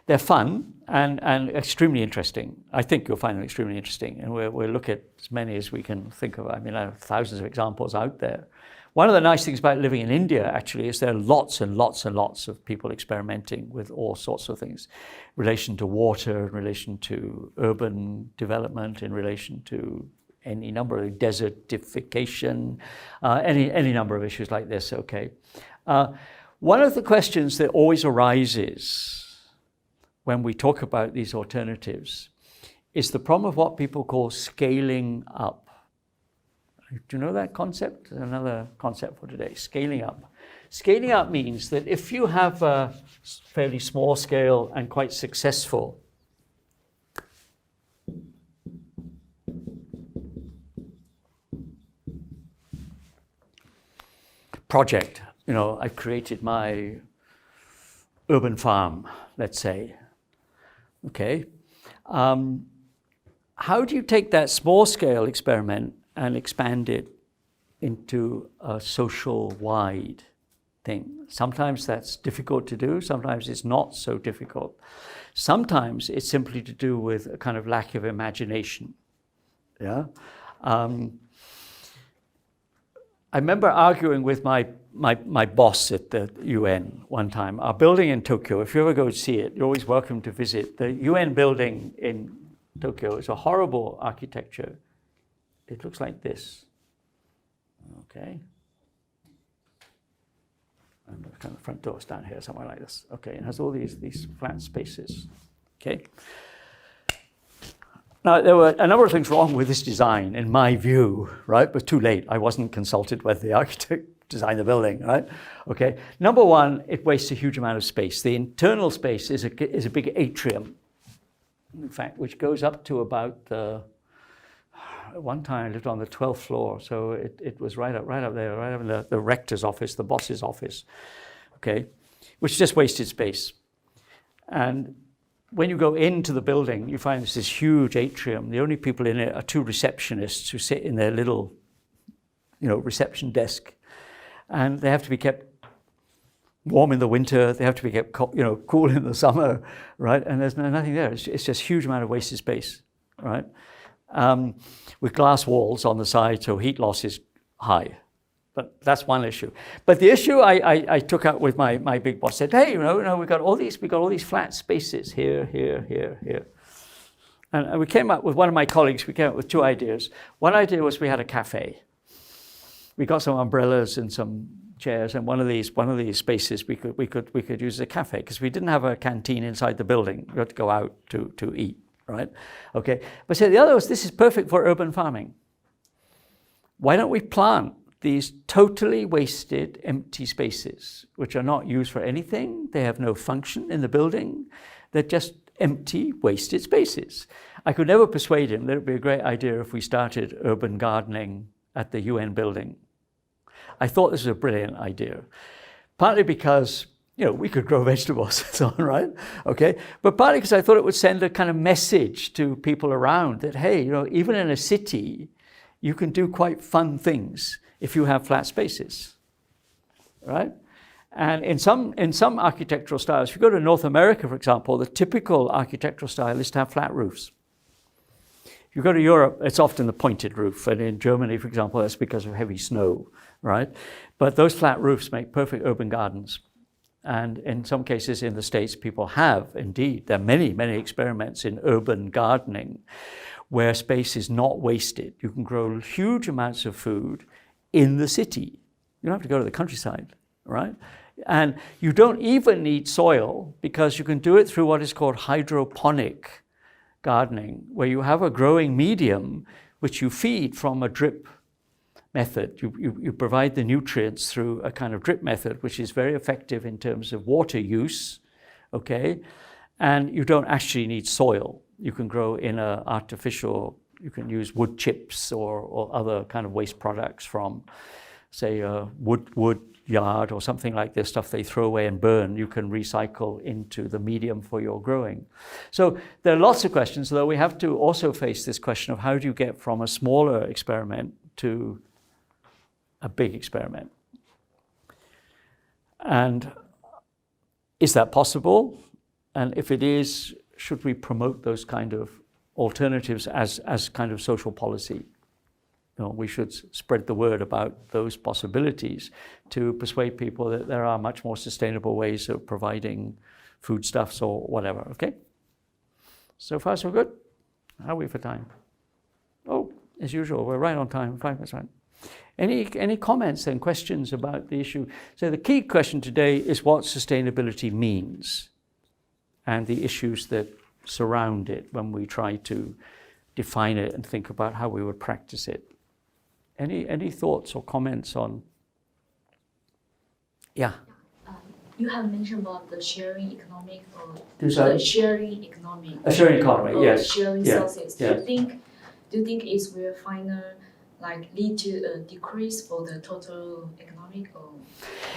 They're fun and extremely interesting. I think you'll find them extremely interesting, and we'll look at as many as we can think of. I mean, I have thousands of examples out there. One of the nice things about living in India, actually, is there are lots and lots and lots of people experimenting with all sorts of things, in relation to water, in relation to urban development, in relation to any number of desertification, any number of issues like this, okay? One of the questions that always arises when we talk about these alternatives is the problem of what people call scaling up. Do you know that concept? Another concept for today, scaling up. Scaling up means that if you have a fairly small scale and quite successful project, you know, I've created my urban farm, let's say, okay? How do you take that small scale experiment and expand it into a social-wide thing? Sometimes that's difficult to do, sometimes it's not so difficult. Sometimes it's simply to do with a kind of lack of imagination, yeah? I remember arguing with my boss at the UN one time. Our building in Tokyo, if you ever go to see it, you're always welcome to visit. The UN building in Tokyo is a horrible architecture. It looks like this, okay? And the kind of front door's down here, somewhere like this. Okay, it has all these flat spaces, okay? Now, there were a number of things wrong with this design, in my view, right? But too late. I wasn't consulted with the architect designed the building, right? Okay. Number one, it wastes a huge amount of space. The internal space is a big atrium, in fact, which goes up to about the. One time I lived on the 12th floor, so it was right up there, right up in the rector's office, the boss's office, okay, which just wasted space. And when you go into the building, you find this huge atrium. The only people in it are two receptionists who sit in their little, reception desk, and they have to be kept warm in the winter. They have to be kept, cool in the summer, right? And there's nothing there. It's just a huge amount of wasted space, right? With glass walls on the side, so heat loss is high. But that's one issue. But the issue I took out with my big boss said, hey, we got all these flat spaces here. And we came up with one of my colleagues. We came up with two ideas. One idea was we had a cafe. We got some umbrellas and some chairs, and one of these spaces we could use as a cafe because we didn't have a canteen inside the building. We had to go out to eat. Right? Okay. But the other was, this is perfect for urban farming. Why don't we plant these totally wasted empty spaces, which are not used for anything? They have no function in the building. They're just empty, wasted spaces. I could never persuade him that it would be a great idea if we started urban gardening at the UN building. I thought this was a brilliant idea, partly because we could grow vegetables and so on, right? Okay. But partly because I thought it would send a kind of message to people around that, hey, even in a city, you can do quite fun things if you have flat spaces, right? And in some architectural styles, if you go to North America, for example, the typical architectural style is to have flat roofs. If you go to Europe, it's often the pointed roof. And in Germany, for example, that's because of heavy snow, right? But those flat roofs make perfect urban gardens. And in some cases in the States, people have, indeed, there are many, many experiments in urban gardening where space is not wasted. You can grow huge amounts of food in the city. You don't have to go to the countryside, right? And you don't even need soil because you can do it through what is called hydroponic gardening, where you have a growing medium which you feed from a drip method. You provide the nutrients through a kind of drip method, which is very effective in terms of water use, okay? And you don't actually need soil. You can grow in an artificial, you can use wood chips or other kind of waste products from, say, a wood yard or something like this, stuff they throw away and burn, you can recycle into the medium for your growing. So there are lots of questions, though we have to also face this question of how do you get from a smaller experiment to a big experiment? And is that possible? And if it is, should we promote those kind of alternatives as kind of social policy? You know, we should spread the word about those possibilities to persuade people that there are much more sustainable ways of providing foodstuffs or whatever, okay? So far, so good? How are we for time? Oh, as usual, we're right on time, 5 minutes right. Any comments and questions about the issue? So the key question today is what sustainability means and the issues that surround it when we try to define it and think about how we would practice it. Any thoughts or comments on? Yeah. You have mentioned about the sharing economic or Sorry? the sharing economic. A sharing economy, or yes. sharing Yeah. sources. Yeah. Do you think it will finally lead to a decrease for the total economic, or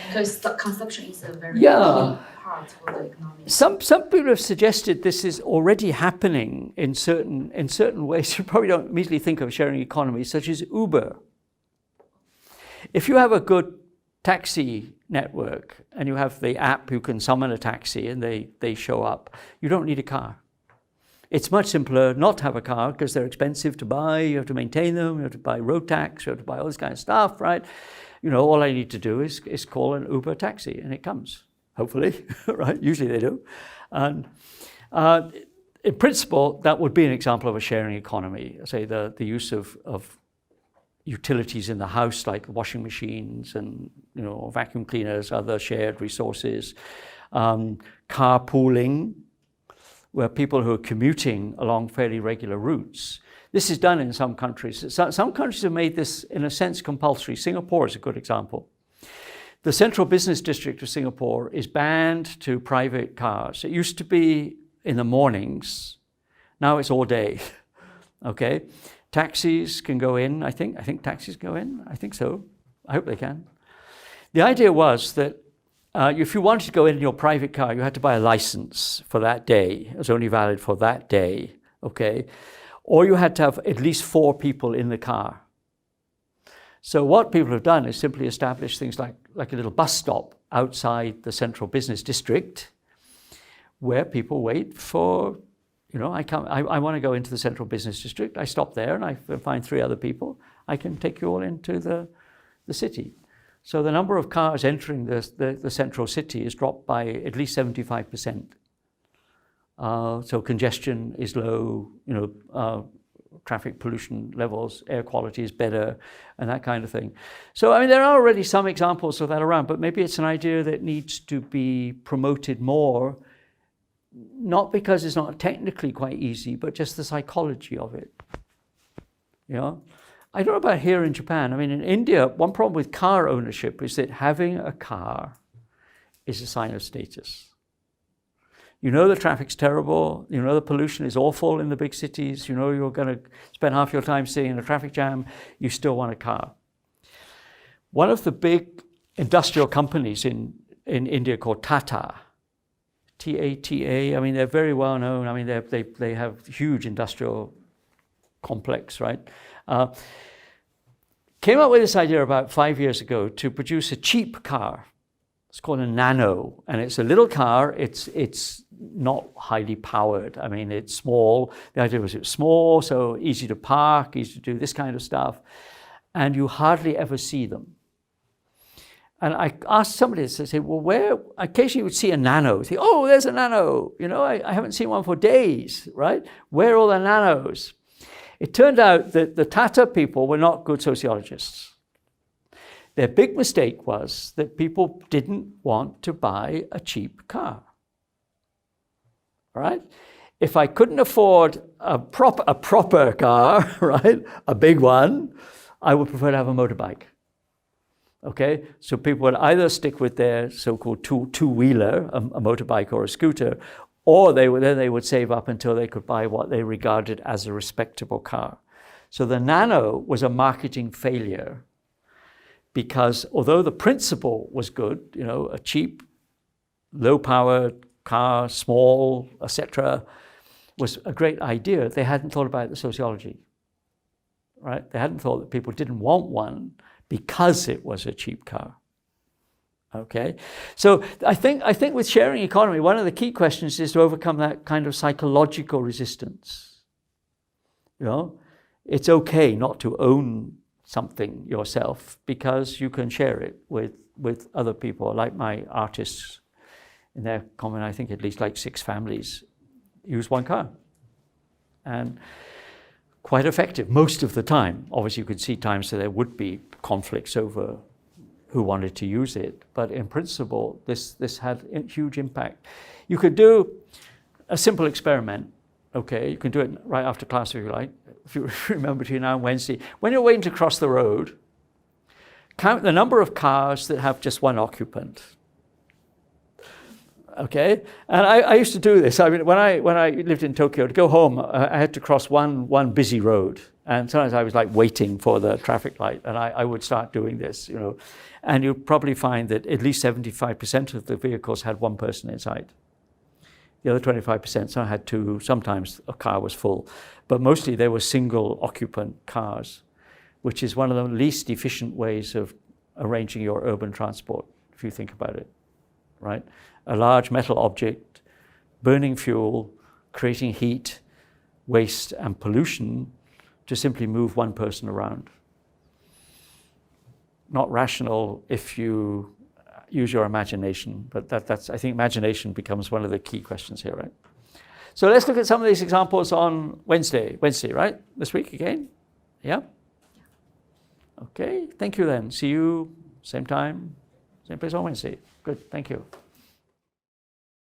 because the consumption is a very key part for the economy? Some people have suggested this is already happening in certain ways. You probably don't immediately think of sharing economies, such as Uber. If you have a good taxi network and you have the app, you can summon a taxi and they show up, you don't need a car. It's much simpler not to have a car because they're expensive to buy, you have to maintain them, you have to buy road tax, you have to buy all this kind of stuff, right? You know, all I need to do is call an Uber taxi and it comes, hopefully, right? Usually they do. And in principle, that would be an example of a sharing economy. Say the use of utilities in the house like washing machines and vacuum cleaners, other shared resources, carpooling, where people who are commuting along fairly regular routes. This is done in some countries. Some countries have made this, in a sense, compulsory. Singapore is a good example. The central business district of Singapore is banned to private cars. It used to be in the mornings. Now it's all day, okay? Taxis can go in, I think taxis go in, I think so. I hope they can. The idea was that if you wanted to go in your private car, you had to buy a license for that day. It was only valid for that day, okay? Or you had to have at least 4 people in the car. So what people have done is simply establish things like a little bus stop outside the central business district where people wait for, I want to go into the central business district. I stop there and I find 3 other people. I can take you all into the city. So the number of cars entering the central city is dropped by at least 75%. So congestion is low, traffic pollution levels, air quality is better, and that kind of thing. So, I mean, there are already some examples of that around, but maybe it's an idea that needs to be promoted more, not because it's not technically quite easy, but just the psychology of it. I don't know about here in Japan. I mean, in India, one problem with car ownership is that having a car is a sign of status. The traffic's terrible, the pollution is awful in the big cities, you're going to spend half your time sitting in a traffic jam, you still want a car. One of the big industrial companies in India called Tata, T-A-T-A, I mean, they're very well known. I mean, they have huge industrial complex, right? Came up with this idea about 5 years ago to produce a cheap car. It's called a Nano, and it's a little car. It's not highly powered. I mean, it's small. The idea was it was small, so easy to park, easy to do this kind of stuff, and you hardly ever see them. And I asked somebody to say, well, where? Occasionally you would see a Nano. Think, oh, there's a Nano. I haven't seen one for days, right? Where are all the Nanos? It turned out that the Tata people were not good sociologists. Their big mistake was that people didn't want to buy a cheap car. Right? If I couldn't afford a proper car, right, a big one, I would prefer to have a motorbike. Okay, so people would either stick with their so-called two-wheeler, a motorbike or a scooter, or they would save up until they could buy what they regarded as a respectable car. So the Nano was a marketing failure because although the principle was good, a cheap, low-power car, small, etc., was a great idea, they hadn't thought about the sociology, right? They hadn't thought that people didn't want one because it was a cheap car. Okay, so I think with sharing economy, one of the key questions is to overcome that kind of psychological resistance. It's okay not to own something yourself because you can share it with other people, like my artists in their common, I think at least like 6 families use one car. And quite effective most of the time. Obviously you could see times that there would be conflicts over who wanted to use it, but in principle this had a huge impact. You could do a simple experiment, okay? You can do it right after class if you like. If you remember between now and Wednesday, when you're waiting to cross the road, count the number of cars that have just one occupant. Okay, and I used to do this. I mean, when I lived in Tokyo, to go home, I had to cross one busy road, and sometimes I was like waiting for the traffic light, and I would start doing this, and you'll probably find that at least 75% of the vehicles had one person inside. The other 25% some had 2. Sometimes a car was full, but mostly they were single occupant cars, which is one of the least efficient ways of arranging your urban transport, if you think about it, right? A large metal object, burning fuel, creating heat, waste, and pollution to simply move one person around. Not rational if you use your imagination, but that's I think imagination becomes one of the key questions here, right? So let's look at some of these examples on Wednesday, right? This week again? Yeah? Okay, thank you then. See you same time, same place on Wednesday. Good, thank you.